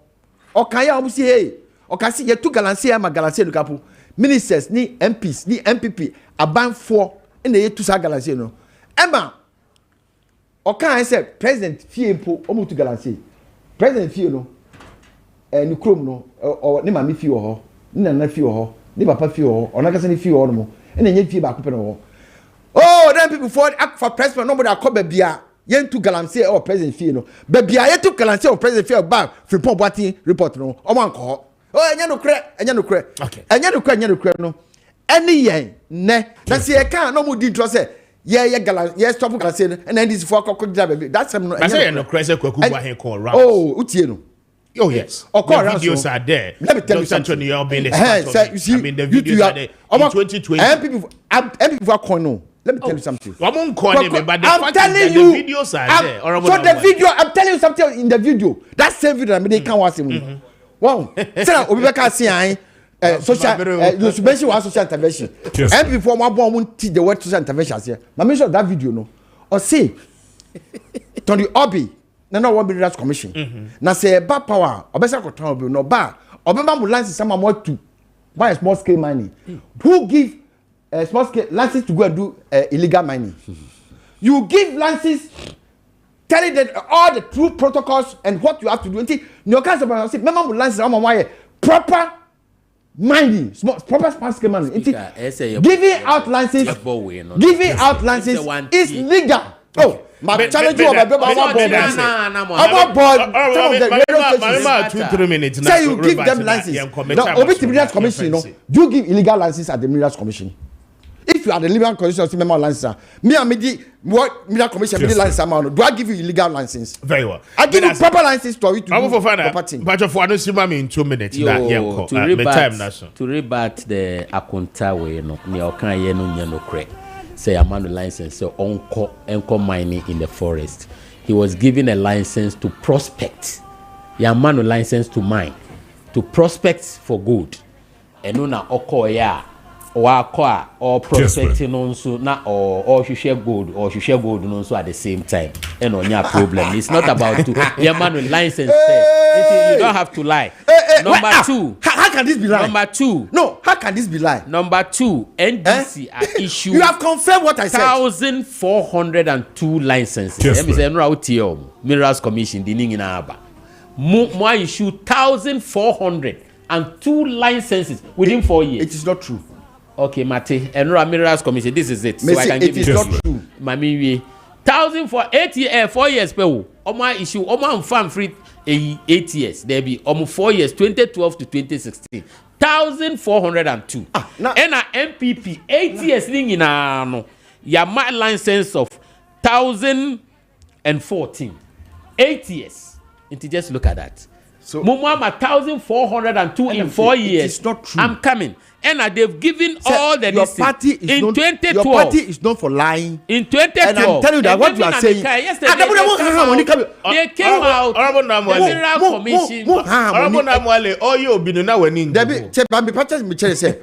C: Or Kaya almost say, hey, or can see 2 Galansia, Magalansia, the couple, ministers, ni MPs, ni MPP, a band 4 in the year 2 Galansia. No. Emma, or can I say, President Fiempo, almost to Galansia. President Fio, no, Chrome, no, or Nima me Fio, Nina Fio, Niba Pafio, or Nakasani Fio, and then you feel back open. Oh, then people for act for president. Nobody call Bebia. Yen to Galamsey or President Fino. Bebia yet to Galamsey or President Fio back from Pompati report no. Or one call. Oh, and you no crack, and you no crack. Okay. And you no crack, no. Any yen, ne. That's the account no more did to say. Yeah, Galan, yes, stop Galamsey, and then this for cocoa job. That's some.
A: I say no crazy Kuba call round.
C: Oh, Utieno.
A: Oh yes.
C: Of course,
A: videos are there.
C: Let me tell you something.
A: You see,
C: I mean
A: the videos are there in 2020.
C: And people are calling no. Let me tell you something.
A: But the
C: I'm telling you,
A: the videos are there.
C: So the video, I'm telling you something in the video. That same video, I mean, they can't watch it. Wow. So, Obibeka say, social, you mention one social intervention. And before one won't teach the word social intervention here. Now, mention that video, no. Or say, Tony Obi, no one be the commission. Now say, bad power, or better control, no bad. Obama will license someone more to buy a small scale mining. Who give small scale license to go and do illegal mining? You give license, telling them all the true protocols and what you have to do. Until your customer say, "Member will license someone proper mining, proper small scale mining." Giving out license is legal. Oh. My challenge you about board. Some of the radio stations
A: 2-3 minutes.
C: Say you give them license. Now, Obiti Minerals Commission, no, you give illegal license at the Minerals Commission. If you are the Minerals Commission, member license, me and me what Minerals Commission license amount? Do I give you illegal license?
A: Very well.
C: I give you proper license to you to do
A: property. But if I don't see me in 2 minutes,
D: to rebut the Akunta way, no, ni okan no crack. Say a man license so enco mining in the forest. He was given a license to prospect. Ya man license to mine, to prospect for gold. And na oko ya or prospecting also na or share gold no so at the same time. And on your problem. It's not about to ya man license. You don't have to lie. Number 2.
C: How can this be lie?
D: Number 2.
C: No, how can this be lie?
D: Number 2, NDC are issued.
C: You have confirmed what I said.
D: 1,402 licenses. Let me say, no, Minerals Commission, the ning in Aba. More issue 1,402 licenses within 4 years.
C: It is not true.
D: Okay, Mate, Minerals Commission, this is it.
C: So I can give you. It is not true.
D: Mami, 4 years, people. Oma issue, Oma farm free. 8 years, there be almost 4 years, 2012 to 2016, 1,402. And a MPP 8 years thing in no, ya my license of 1,014, 8 years. And just look at that. So, Mumama 1,402 in 4 years.
C: It's not true.
D: I'm coming. And they've given all the
C: your party is
D: in
C: known,
D: 2012.
C: Your party is known for lying.
D: In 2012.
C: And I'm telling you that what you are saying.
D: They came out. The Mineral Commission.
A: Oh, you be now winning.
C: Debbie, check my purchase me say.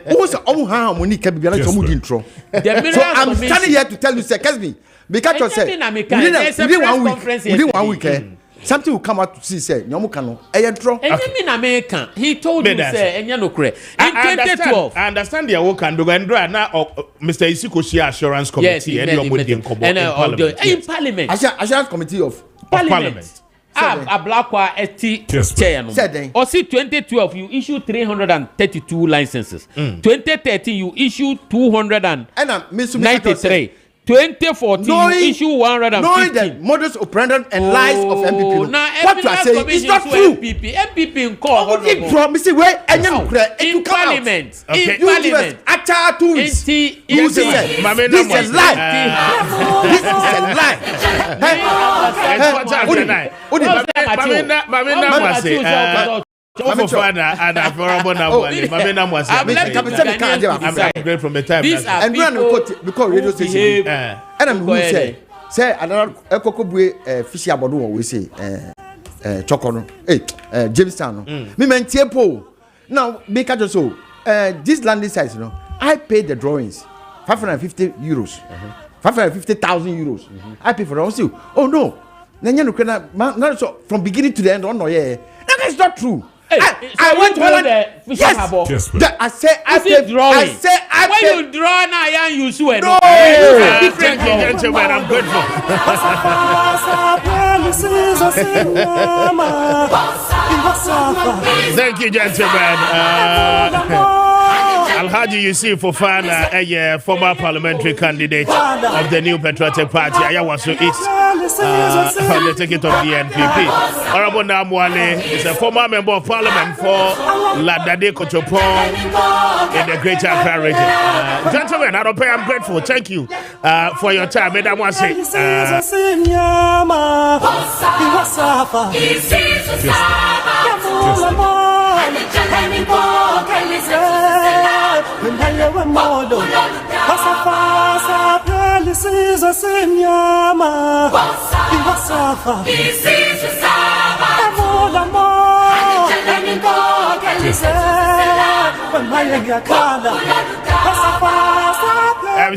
C: Who's all how money can be like some intro. So I'm standing here to tell you, say, Kessben, because you say within 1 week. Something will come out to see say Nyomukano.
D: American. He told you say in 2012.
A: I understand the work and now Mr. Isikoshi Assurance Committee
D: in Parliament.
C: Assurance Committee of
A: Parliament.
D: A black one chair. Or see 2012 you issued 332 licenses. 2013 you issued 293. 2014 you issue 150.
C: Knowing the modus operandi and lies of MPP. What you are saying is not true.
D: MPP in court.
C: In Parliament.
D: In Parliament.
C: Acha 2 weeks. This is a lie. This is a lie.
A: from the time.
C: And because radio station, and I'm who say another Ekokobwe fishy abono we say Chokono, Jamestown. Me men Tiepo. Now make it so this landing size, I paid the drawings 550 euros, 550,000 euros. I pay for it also. Oh no, not so from beginning to the end. Oh no, yeah, that is not true. I went to Holland. Yes. I say I pay drawing. I say I pay.
D: When you draw now, you sue.
C: No.
A: Thank you, gentlemen. I'm grateful. Thank you, gentlemen. Alhaji Yusuf Fofana, a former parliamentary candidate of the New Patriotic Party, Ayawaso East, on the ticket of the NPP. Honorable Namwale is a former member of parliament for Ladade Kochopong in the Greater Accra region. Gentlemen, I'm grateful. Thank you for your time. Madam Wase. I'm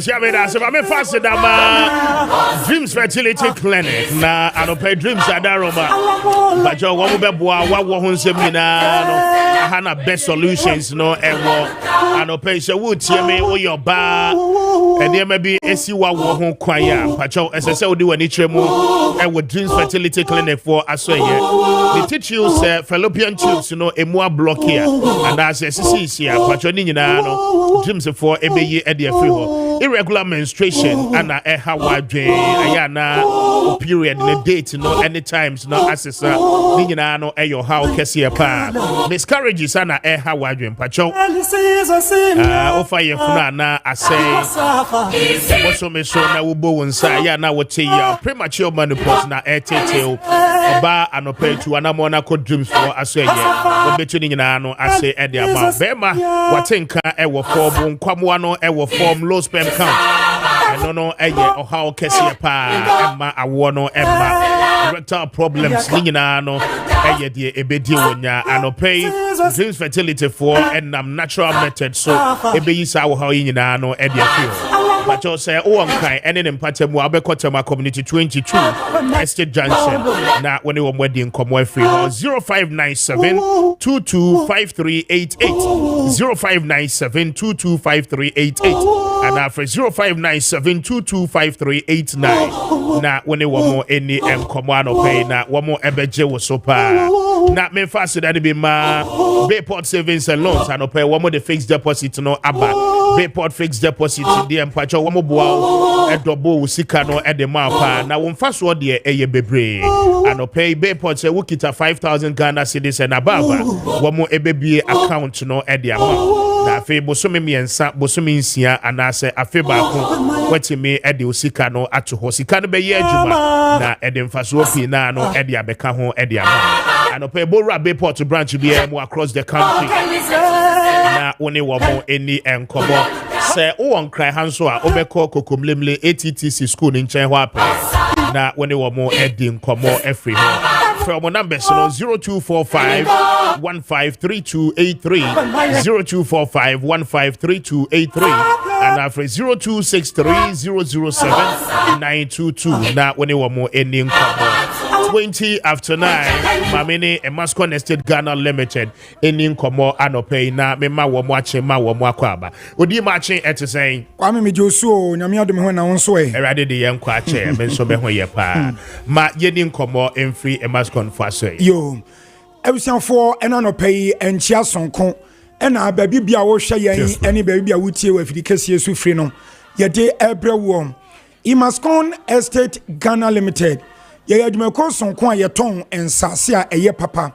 A: faster than Dreams Fertility Clinic. Na anope Dreams Adaroma. But your woman what won't say me na Hana best solutions no ever. Anope so would tell me or your bar and there may be a siwa won't choir. Pacho as I say do any tremo and with Dreams Fertility Clinic for Asway. They teach you fallopian tubes, a more block here. And as I see here, Pacho Nina Dreams for a be at the free. Irregular menstruation and a Howard Ayana period in a date, any times, no access, Ninano, your how Kessia pa. Miscarriages and a Howard Pacho. Offer your Funa, I say, also Miss Sona Ubo and Sayana would say premature menopause na air tail, bar and pay to an Monaco dreams for a say, between Nano, I say, at the amount. Bema, what think I will form, Quamuano, I will form low sperm count. I no or how Kessia pa, Emma, I want Emma. Erectile problems, Ninano, dear Ebedia, and pay Dreams Fertility for and natural method. So, Ebe our how in Nano, Edia Field. But you say, oh, I'm kind, and then Patemo, Abekotama Community 22, Estate Junction. Now, when you were wedding, come away free. 0597 225388 0597 225388 and after 0597 225389. Now, when you want more any Comano pay, now one more Ebeje was so pa. Not me faster than be my Bayport savings and loans, and pay one more the fixed deposit no Abba. Bayport fixed deposit, the Empacho, one more boy, a double Sikano at the Mapa. Now, one fast word there, a bebre, and pay Bayport say, Wukita 5,000 Ghana cedis and above. One more a baby account no at the amount. Now, Fe Bosumi and Sa Bosumi Sia, and I say, a Feba, what you may at the Sikano at to Hosikano be Yajuma. Now, Edim Faswopi Nano, Eddie Abekaho, Eddie Amount. And pay Bora Bayport to branch be more across the country. Now, only one more any and Kobo. Say, oh, on cry Hanswa, Obeko, Kokumlimle, ATTC school in Chenwape. Now, when they were more Edding, Komo, every from our numbers 0245 153283 0245 153283 and after 0263 007 922. Now, when they were more ending 20 after 9, Mamini and Mascon Estate Ghana Limited ending Komo Anope. Now, me ma wom watching ma wom wakwaba. Odi matching at saying,
G: Kwame me Josu, Nyamia de Mwana Onswe.
A: Erade de young kwache, Ben Sobe Hoye Pa. Ma Yedin Komo and free and Mascon Fasway.
G: Yo, everything for an anope and Chiason con. And our baby be our shay, any baby a wood with the Cassia free no. Yade Ebra Worm. Imascon Estate Ghana Limited. Ye adwumako sonkwa ye ton ensasia eye papa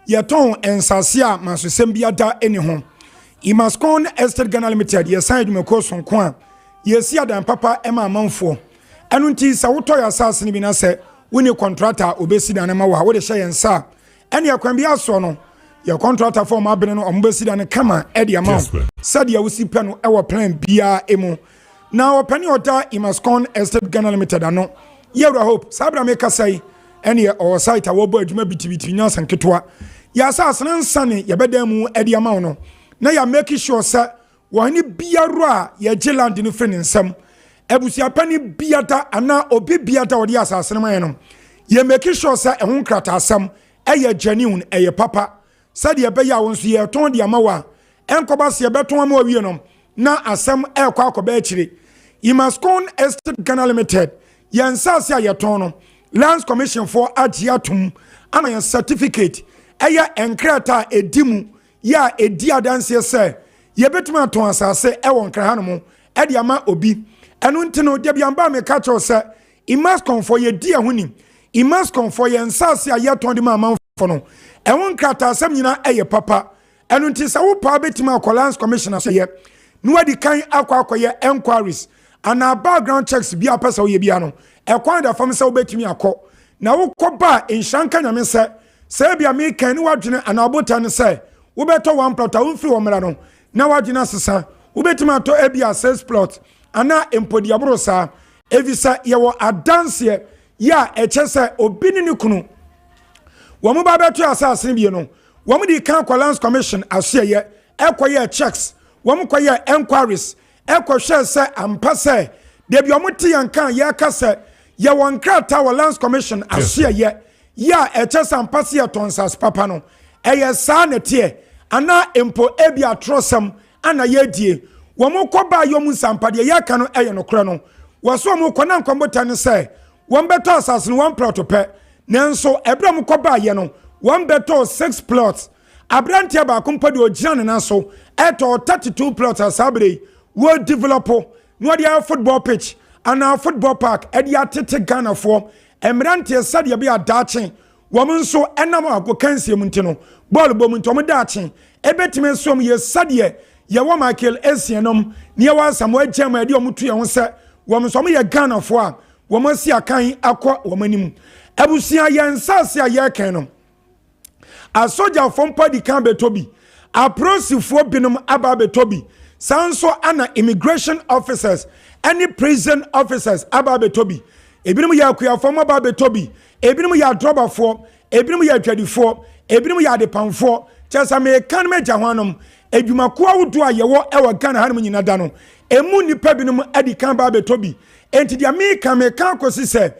G: ye ton ensasia masosembia da eni ho Imascon Estate Ghana Limited ye san adwumako sonkwa ye si adan papa ema amanfo enu nti sa woto ya asase ni bi na se woni contractor obesi dan ma wa wo de hye yensa ene yakwan bia so no your contractor for ma bene no ombesi dan kama e de amount said ya wusi pe no e wo plan bia emu now penny order Imascon Estate Ghana Limited ano yewra hope sabra make say ene or site wo bo adwuma bitibiti nyansa nketwa ya sa asene nsane ye beda mu e de amount no na ya make sure say wani biaro a ye geland no free nsam ebusia pani biata ana obi biata wodi asasene man no ye make sure say ehun krata asam eye genuine eye papa said ye be ya won so ye ton de amawa enkoba se ye beton ama wie no na asam ekwa akoba akire Imascon Estate Ghana Limited yensa se ye ton no Lands Commission for agiatum ama ye certificate eye enkrata edimu ya edi adanse se ye betuma ton asase e won kra hanom e de ama obi enu ntino de biamba me ka cho se Imascon for ye di ahuni Imascon for ye nsase a ye ton de ma manfo no e won krata asam nyina eye papa enu ntisa wo pa betima Lands Commissioner se ye no wadi kan akwa enquiries and our background checks bi apesa wo ye bia no e kwan da fam se wo betimi akọ na wo kọ ba inshanka nyame se bia me kan ni wadwene anabota ne se wo beto one plot a wo free wo mra no na wadwene asesa wo betimi ato ebia 6 plot ana empodi abro sa evisa ye wo adanse ya echese obini ni kunu wo mo ba beto asase bi no wo mo di kan Lands Commission aseye ekoye checks wo mo koye enquiries ekohwe se ampase de bi omuti yankan ye kase ye won krata wa Lands Commission aseye ya echese ampase ye tonsas papa no eye sa ne tie ana empo ebi atrosam ana ye die wo mo koba yom sampade ye ka no eye no kro no wo so mo kona nkombota ne se won beto asase no one plot pe nanso ebra mo koba ye no won beto 6 plots abrantia ba kompade ogina ne naso eto 32 plots asabre wo develop no dia football pitch and our football park e dia tete Ghana for emrantia sadia be adachen wo nso enam agokansie muntino ball bom ntom dachen ebetime som ye sadie ye wo Maakye esienom ne wa samo agema de omutu ye ho se wo nso ye Ghana for a wo masi akan akọ wo manim abusia ye nsase a ye kan no a soldier from padi kan betobi a prosifo binum aba betobi sanso ana immigration officers any prison officers aba betobi ebinim ya akuyafo aba betobi ebinim ya droberfo ebinim ya atwadifo ebinim ya adepanfo chesa me kan meja hwanom adwumako awudo a yewo ewa Ghana hanom nyina da no emu nipa binom adi kan ba betobi enti dia me kan kosi se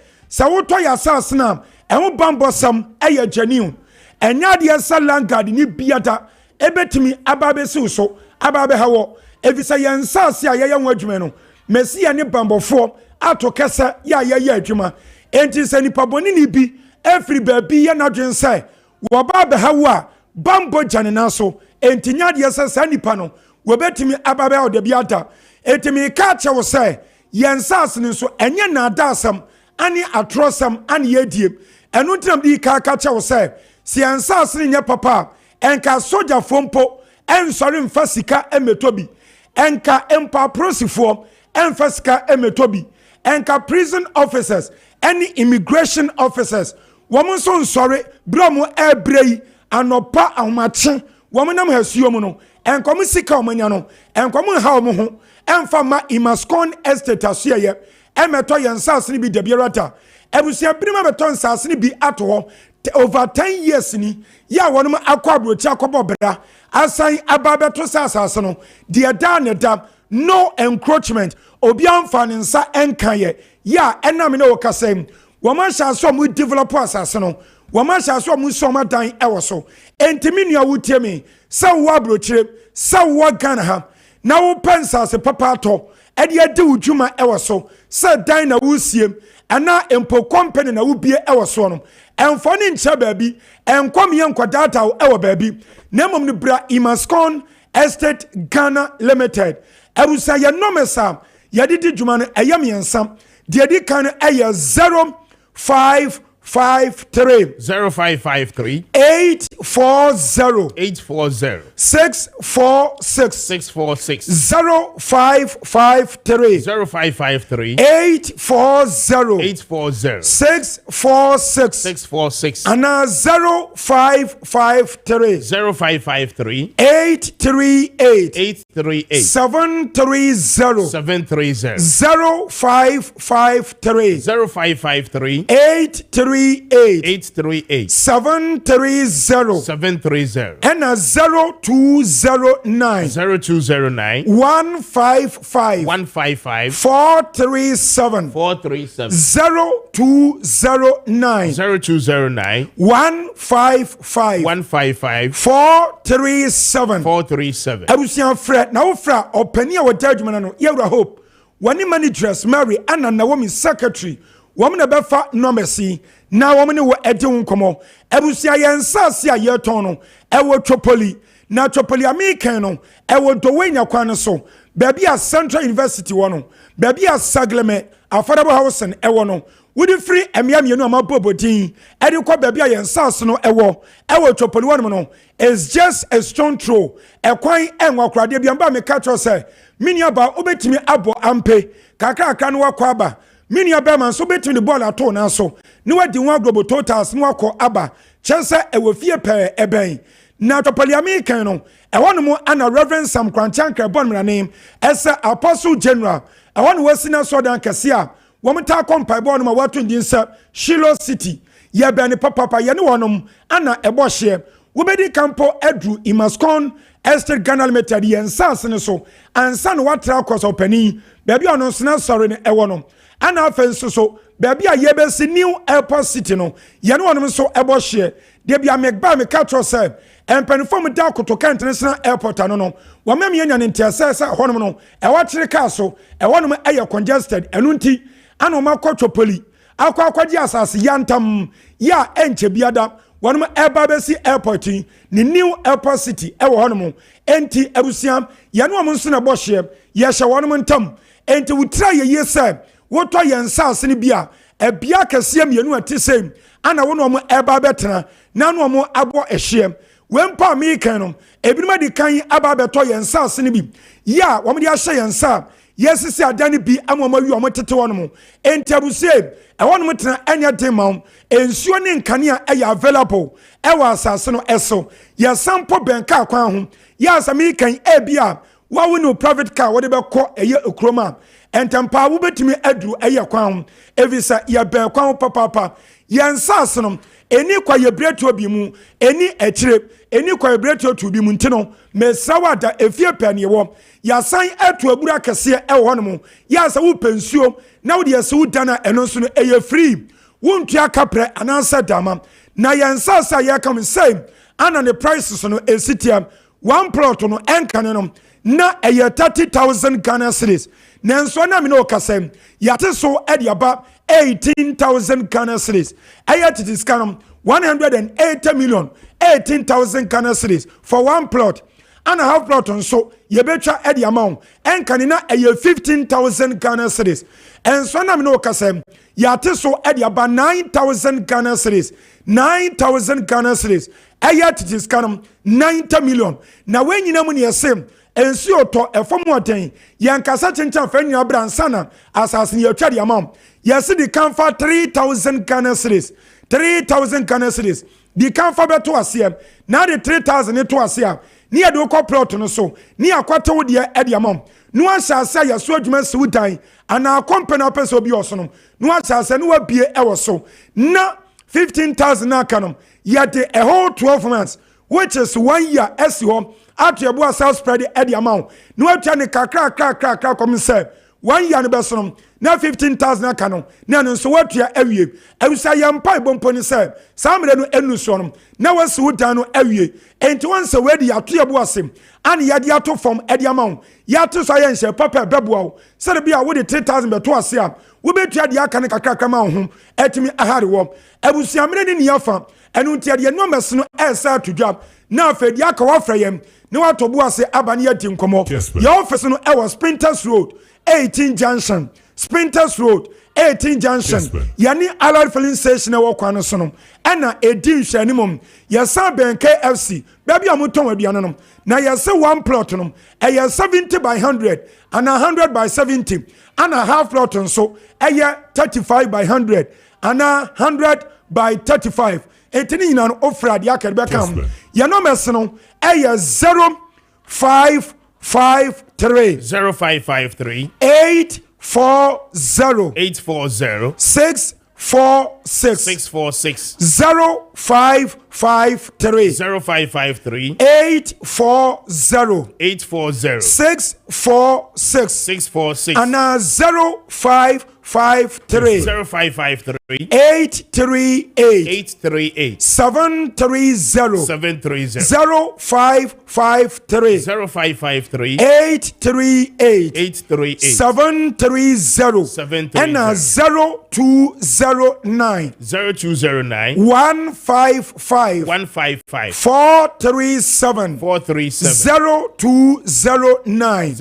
G: woto ya sasna ehu bambosam eye genuine enya de sa landguard ni biata ebetimi ababesi so ababe hawo evisa yensase a yeye nwadwume no mesia ne bambofo ato kesa ya yeye adwuma enti se nipa boni ni bi every baby ye nadwen sai wo babe hawo a bambo jane na so enti nya de sa nipa no wo betimi ababe hawo de biata etimi ka che wo sai yensase ne so enye na adasam ani atrosam ani yediem enu tram di ka che wo sai si ansase ne nya papa enka soja fompo ensori mfa sika emetobi enka empa prosifo emfa sika emetobi enka prison officers any immigration officers woman so nsori bromo ebrei anopa ahomache woman nam hasuo mu no enkom sika omanya no enkom ha omo ho emfa ma Imascon Estate aseye emeto yensase ne bi debierata ebusia binima beto nsase ne bi ato ho over 10 years ni ya wonum akwa abrochi akobo bra asan ababeto sasase no de da ne da no encroachment obi amfa ne nsa enkaye ya enam ne okasem woman sha so mu develop asase no woman sha so mu so madan ewo so entimi nua wutiemi sa wo abrochire sa wo Ghana ha na wo pensase papa to e de ade wudwuma ewo so sa dan na wusiem ana empo company na wubie ewo so no enfoni nche baabi enkom ye nkwadata ewo baabi na mom ne bra Imascon Estate Ghana Limited abusa ye nomesa ye didi dwuma no eyam yensam de di kan eye 05 0553
A: 0553
G: 840
A: 840
G: 646
A: 646
G: 0553
A: 0553
G: 840
A: 840
G: 646
A: 646
G: and 0553
A: 0553
G: 838
A: 838
G: 730
A: 730
G: 0553
A: 0553
G: 838
A: 838
G: 730
A: 730
G: and 0209
A: 0209
G: 155
A: 155
G: 437
A: 437
G: 0209
A: 0209
G: 155
A: 155
G: 437
A: 437
G: abusia fred na wo fra opani a wo judgment no yewra hope wani managers Mary and Naomi secretary woman na befa nomesi na woman wo ede nkomo abusia yensase a yeton no ewo Tripoli na Tripoli American no ewo dowenya kwan so baby a Central University wono baby a Sagleme affordable housing ewo no wudi free emiamienu amabobodin ede kwa baby a yensase no ewo Tripoli wono no is just a stone throw ekwan enwa krade biamba me catch say minia ba obetimi abo ampe kakra no wakọ aba minia ba man so betimi the ball ato na so ne wadi nwa global totals ne wakọ aba chense ewofie pe eben na topaliami kan no ewonu mo ana Reverend Sam Kwanchanka bon mra name esa Apostle General ewonu wasina sodan kese a womta kompai bon ma watu ndinsa Shiloh City ye be ne papa ye ne wonom ana ebohye wobedi kampo edru Imascon Estate Ghana Limited yensase ne so ansa no watra koso pani baby ono sna sorry ne ewonom ana afenso so baby a yebesi New Airport City no ye ne wonom so ebohye de bia megba me catch say empenfom da kotoka International Airport ano no wamem yenya ne ntiasesa honom no ewakire ka so ewonom eye congested enunti ana ma kwotopoli akwaji asase yantam ya enche biada wanum eba besi airport ni New Airport City ewo honom enti abusiam ye no nso na bohye ye hye wanum ntam enti wutra ye yese woto yensase ne bia ebia kase mienu atisem ana wonom eba betena na no mo abo ehye wempa mi kan no ebinuma di kan aba beto yensase ne bi ya wom di ahye yensa yesisi adane bi amoma wi omotete wonom enti abuse ewonom tena enya demam ensuo ne nkania eya available ewa asase no eso ya sample benka kwan ho ya asami kan ebia wawo no private car wo de be kɔ eye okroma entampa wo betimi aduru eye kwan ho evisa ya be kwan papa yensase no eni kwa yebreto bi mu eni ekire eni kwa yebreto tu bi mu ntino mesawa da efie panie wo ya san atu abura kese ewo no ya sa wo pensuo na wo de yese wo dana eno so no eye free wontua kapre anansa dama na yensasa ya come say ana the prices no esitiam one plot no enkane no na eye 30,000 Ghana cedis nanso na me no kasem yate so ediaba 18,000 Ghana cedis eye titiskanum 180 million 18,000 Ghana cedis for one plot and a half plot on so ye betcha edi amount enkane na eye 15,000 Ghana cedis enso na me no kasem yate so ediaba 9,000 Ghana cedis 9,000 Ghana cedis eye titiskanum 90 million na when nyina mu ne yesem ensuo to efom waten yankasa chencha fa nyina bransana asase ye twade amam yesi di kanfa 3,000 Ghana cedis 3,000 Ghana cedis di kanfa beto asem na de 3,000 to asem ni ye do ko plot no so ni akwata wo de edi amam no asase ya so adwuma siwudan ana company opeso bi osono no asase no wabie ewo so na 15,000 na kanom yade a whole 12 months which is 1 year SO at your boy self spread the amount no atane kakra come say 1 year no besom na 15,000 kanon na no so what ya awie awisa yampa bompo ni say samre no enu so no na wasi wudan no awie enti won say we di ato your boy asem and yade ato from the amount yato so ya nse papa beboa say be a wo de 3,000 beto ase a wo betua de aka ne kakra ma ho etimi ahare wo abusiamre ni niafa enu ntia de numbers no esa to job na afedi aka wafra yem ne watobu ase abane yati nkomo your office no e was Sprinters Road 18 Junction Sprinters Road 18 junction yani allied filling station e wo kwan so no na edi nhwani mom yesa ben KFC baby amuton aduane no na yesa one plot no e 70 by 100 and 100 by 70 and a half plot nso e 35 by 100 and 100 by 35 etini nyina no ofrad yakebe kam ye no mes no e 0553
A: 0553
G: 840
A: 646
G: 0553 840 646 and 0553 838 730 0553 838 730 and 0209 155 437 0209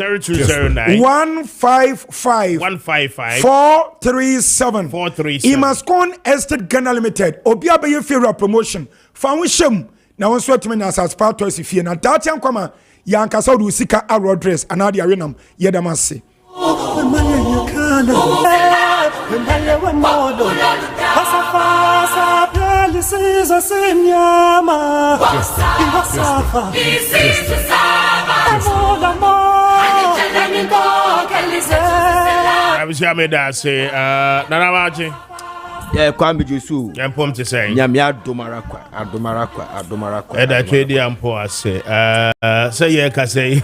G: 155 437 Imascon Estate Ghana Limited Obia be favorite promotion foundation na won so atime na as part of fie na datian kwama yanka so do sika road dress anadi arenam yedamase
A: Nana Maakye.
H: Yeah, Kwame Jesu.
A: Yampom to say.
H: Nyamia adomarakwa.
A: Eda trade ampo ase. Say ye ka say.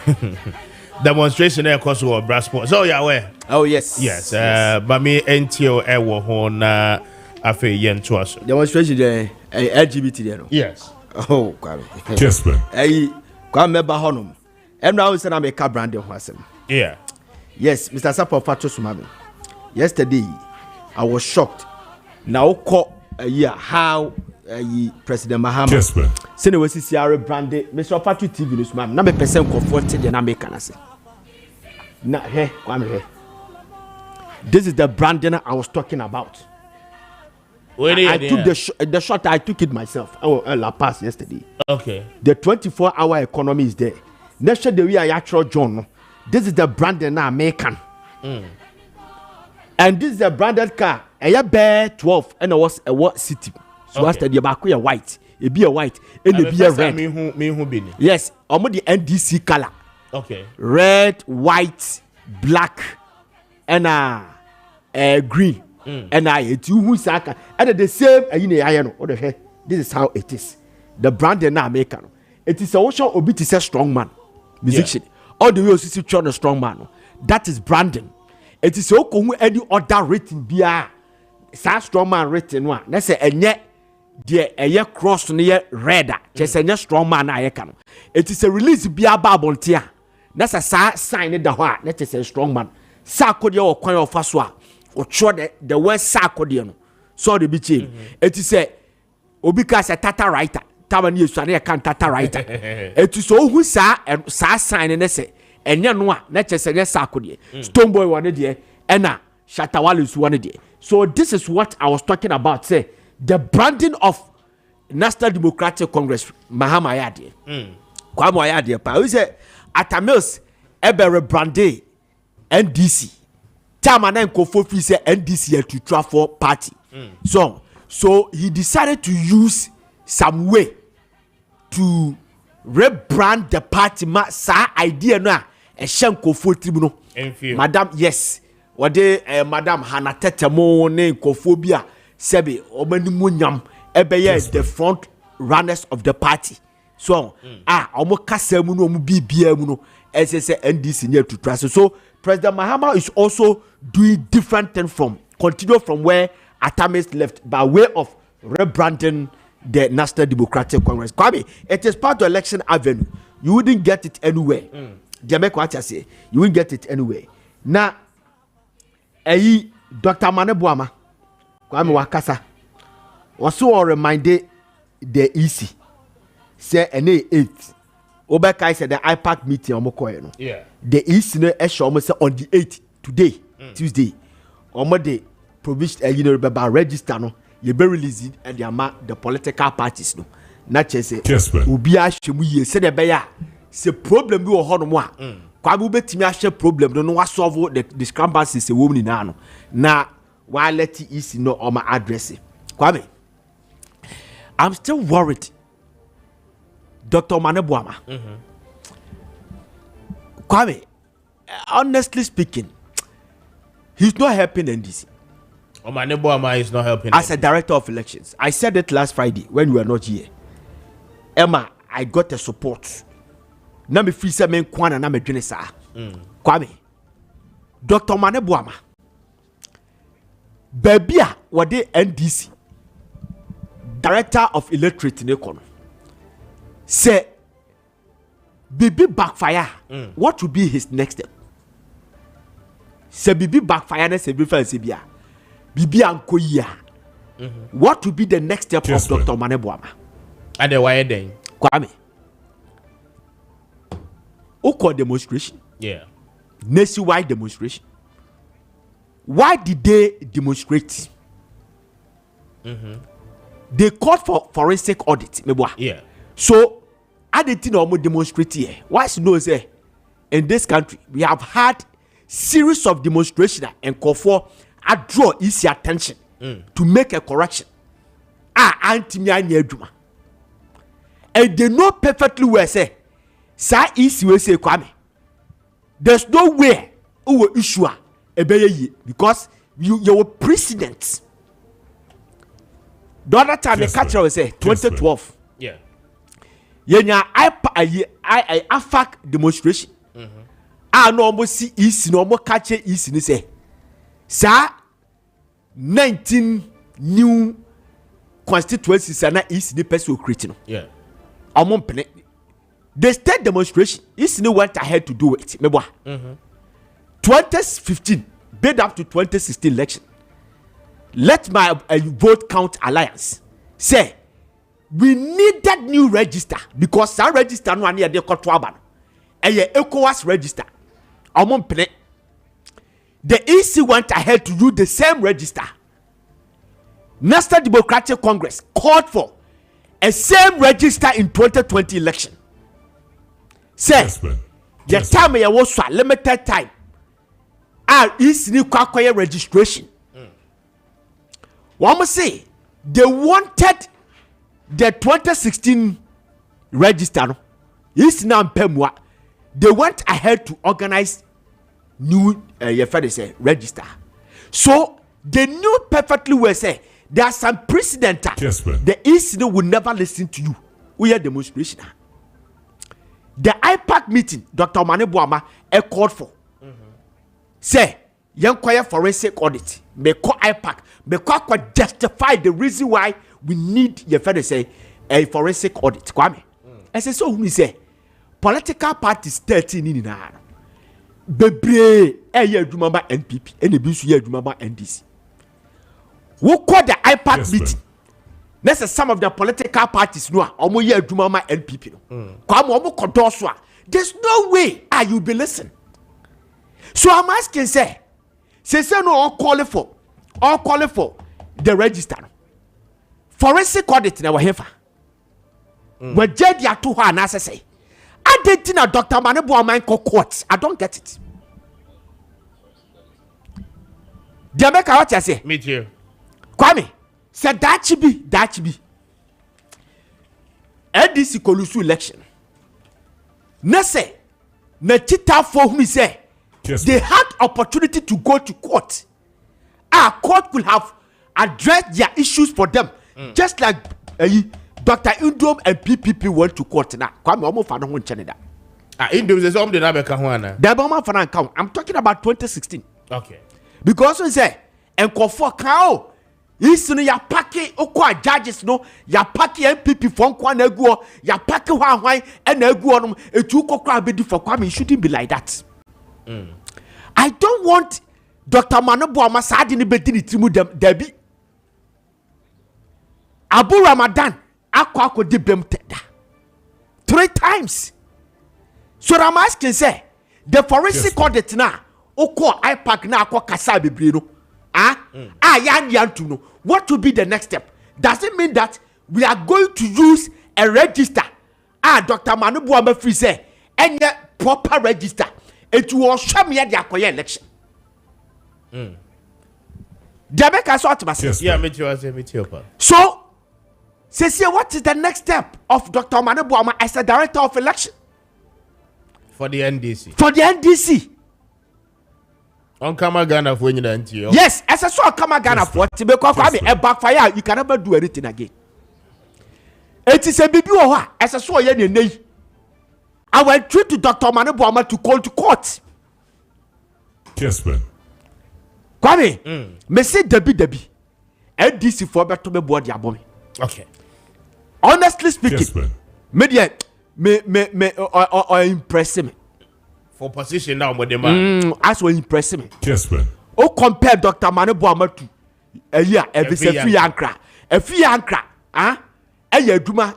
A: Demonstration e course of brass sport. So you aware?
H: Oh yes.
A: Yes. But me NTO e wo ho na afa yen to us.
H: Demonstration there LGBT there no.
A: Yes.
H: Oh, Kwame.
F: Kessben.
H: Kwame ba honum. Emra we say na make brand ho asem.
A: Yeah.
H: Yes, Mr. Sapo Fato Sumami. Yesterday, I was shocked. Now, how President Mahama send we see branded Mr. Fato TV news, ma'am. Na me person comforted and I make an say. Na here, I'm here. This is the branding I was talking about. I took the shot. I took it myself. La Paz yesterday.
A: Okay.
H: The 24-hour economy is there. Next day we are actual John. This is the branded now American. And this is a branded car. A bear 12 and it was a what city. So I said, you're white. It be a white and it be a red. Yes, almost the NDC color.
A: Okay. Red,
H: white, black, and green. And it's you who saka. And the same this is how it is. The branded now American. It is also obit is a strong man. Musician. All the way to see a strong man. That is branding. It is so cool any other written beer. Strong man written one. Let's say and yet the cross near red. Just a strong man I can. It is a release beer babontia. That's a sign in the heart. That is a strong man. Sarkodia or coin of Faswa or show the word Sarkodian. So the bitch. It is a Obika a tata writer. Tabani Sania can tata writer. It is all who sa and sa sign and say. And ya no na chese ne Sarkodie Stone Boy one there and Shatawale is one there. So this is what I was talking about, say the branding of National Democratic Congress Mahama Ayade Kwame Ayade pa we say Atamils ebe rebrande NDC Tama na nkofo fi say NDC to transfer party. So he decided to use some way to rebrand the party sa idea no a shanko for tribunal. Madam, yes. What they Madam Hannah Tetemo ne kophobia sebe obanimunyam ebeye the front runners of the party. So omo kasemu no omo bibia mu no say NDC near to trust. So President Mahama is also doing different things continue from where Atamis left by way of rebranding the National Democratic Congress. Kwame, it is part of election avenue. You wouldn't get it anywhere. Jamaica, what I say, you wouldn't get it anywhere. Now, Dr. Manebuama, Kwame Wakasa, was so reminded the EC. Say an 8th. Obeka said the IPAC meeting on Mokoeno.
A: Yeah.
H: The EC no almost on the 8th today, Tuesday. Omode provision beba register no ye be release it and the political parties no na chese obi a hwemu ye se de be ya se problem bi wo ho no mo a kwa bu betimi a hwe problem no wa solve the discrepancies se wo ni na no na wa let isi no o ma address Kwame, I'm still worried. Dr. Manebuama. Kwame, honestly speaking, he's not helping NDC.
A: Manebuama is not helping.
H: As a director of elections, I said it last Friday when you were not here. Emma, I got the support. Na me free semen kwana na me dwene sa. Kwame, Dr. Manebuama. Babia wade NDC. Director of Electoral in Econo. Say, Bibi backfire. What will be his next step? Say, Bibi backfire. Bibi ankoya. What will be the next step of Dr. Manebuama?
A: And the why then?
H: Kwame. Oko demonstration.
A: Yeah.
H: Nationwide demonstration. Why did they demonstrate? They called for forensic audit.
A: Yeah.
H: So, I didn't know demonstrate here. Why is no say in this country we have had series of demonstration and call for a draw easy attention to make a correction. Anti-me and they know perfectly where say, "Sa easy we say Kwame. There's no way who issue a because you were precedent." The other time the catcher will say 2012.
A: Yeah.
H: Yenya I AFAC demonstration. No almost see east no more catcher east ni say. Sa 19 new constituencies na east ni person creating.
A: Yeah.
H: The state demonstration east ni went ahead to do it. 2015 build up to 2016 election. Let my vote count alliance say we need that new register because that register no ane de koto aba no ECOWAS register the EC went ahead to use the same register. National Democratic Congress called for a same register in 2020 election. Say the time you was limited time EC ni kwakoye registration. One must say they wanted the 2016 register. They went ahead to organize new register. So they knew perfectly well say there are some precedent. The East will never listen to you. We are demonstration. The IPAC meeting, Dr. Manebuama called for. Say young choir forensic audit. May call IPAC. May call justify the reason why we need your father say a forensic audit. Kwame. As I saw we say political parties 13 in na. Bebre adwuma NPP and ebisu ye adwuma NDC. We call the IPAC meeting. That's some of the political parties no omo ye adwuma NPP no. Kwame omo kodoso a there's no way you be listening. So I'm asking say no all calling for the register. Forensic audit na wahefa. We jedi ato ho anase say. Adentina Dr. Manebuama court. I don't get it. Dia make what you say?
A: Me too.
H: Kwame, say that should be. NDC kolusu election. Na say na chita for who say they had opportunity to go to court. Our court could have addressed their issues for them, just like Dr. Indom and PPP went to court now. I'm talking about 2016.
A: Okay.
H: Because we say, and for cow, Isn't ya paki okwa judges no ya paki MPP from Kwana Eguo ya paki why and Eguo no etu kokra be for Kwame. It shouldn't be like that. I don't want Dr. Manebuama Sadi ni betini timu debi. Abu Ramadan akwa di bem teda 3 times. So I'm asking say the forensic audit na okwa IPAC na akwa kasa bebre no what will be the next step? Does it mean that we are going to use a register? Dr. Manu Buama Free say, and proper register. It will show me the election. Jamaica sort of So, say what is the next step of Dr. Manu Buama as a director of election?
A: For the NDC.
H: For the NDC.
A: On Kama Ghana for you.
H: Yes, as I saw Kama Ghana for it, because a backfire, you can never do anything again. It is a baby or as I saw you. I went through to Dr. Manu Buama to call to court.
F: Kessben.
H: Kwame, me say Debbie. NDC for better me board ya bomb.
A: Okay.
H: Honestly speaking,
F: Kessben.
H: media me impress me.
A: For position now, with the man.
H: As well impress me.
F: Kessben.
H: Oh, compare Dr. Manu Buama to a year, every free ankra. A free ankra. A year duma.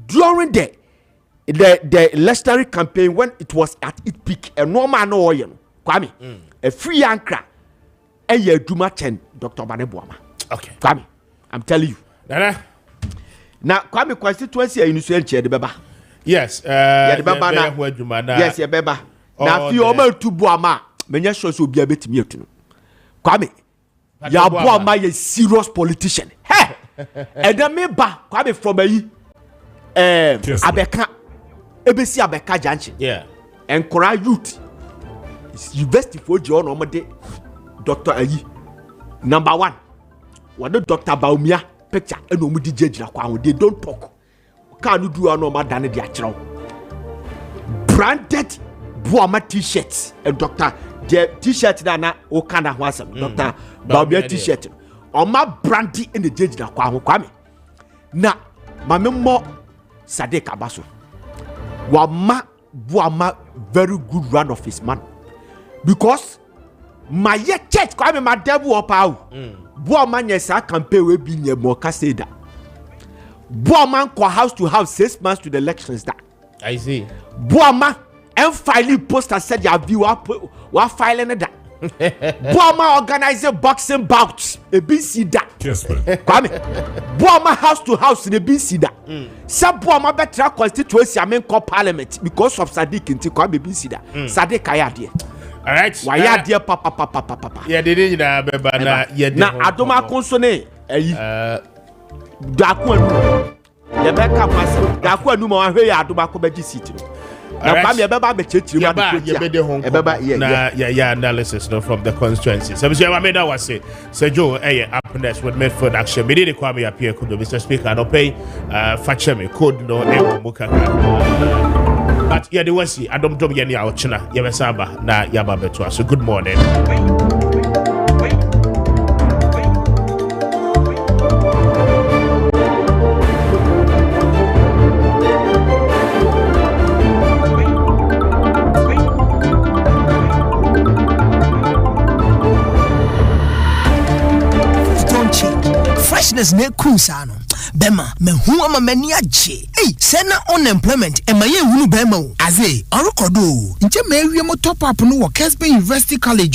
H: During the electoral campaign when it was at its peak, a normal no oil. Kwame, a free ankra. A year duma 10, Dr. Manu Buama.
A: Okay.
H: Kwame, I'm telling you. Now, Kwame constituency in the Baba.
A: Yes,
H: Yes, yeah, Baba. Now, if you are to Buama, many shows will be a bit mute. Kwame, ya Buama is serious politician. Hey, and then me ba Kwame from Abeka, ABC Abeka Junction.
A: Yeah,
H: and Kora Youth. University for John Omade, Dr. Ayi. Number 1, what the Dr. Baumia picture and Omudi Judge, they don't talk. Can you do a normal than the actual branded Buama t-shirts and Dr. the t-shirt that na Okana was Dr. Baumia t-shirt on my brandy in the judge that Kwame. Now, my memo Sadek Abaso. Wama Buama very good run of his man. Because my church Kwame my devil up out. Buama nyesa campaign we be near more Caseda. Buama go house to house 6 months to the elections that.
A: I see.
H: Buama and filing poster said your view up filing that. Buama organize boxing bouts a BC that. Kwame. Buama house to house in a BC that. Some Buama better constituency I mean call parliament because of Sadiq in Kwame BC that. Sadiq Ayadie.
A: All right.
H: Why ya dear papa.
A: Yeah, they did na
H: Adoma consone Daku Yebeka Master Daku no more where Adoma ko beji seat no. Na Kwame Yebeba be chechi
A: analysis no from the constituency. So I made that was say Joe happiness with Medford action. Me did Kwame Appiah Kubi Mr. Speaker no pay facheme code no mukaka. But yeah, they will see. I don't know any out China. Yabasaba na Yababetua. So good morning.
I: Don't change. Freshness ne kusano. Bema, me who am a many aje. Hey, sena unemployment, and my young Bema. Aze, Orokodo. Inche me top up no Kessben University College.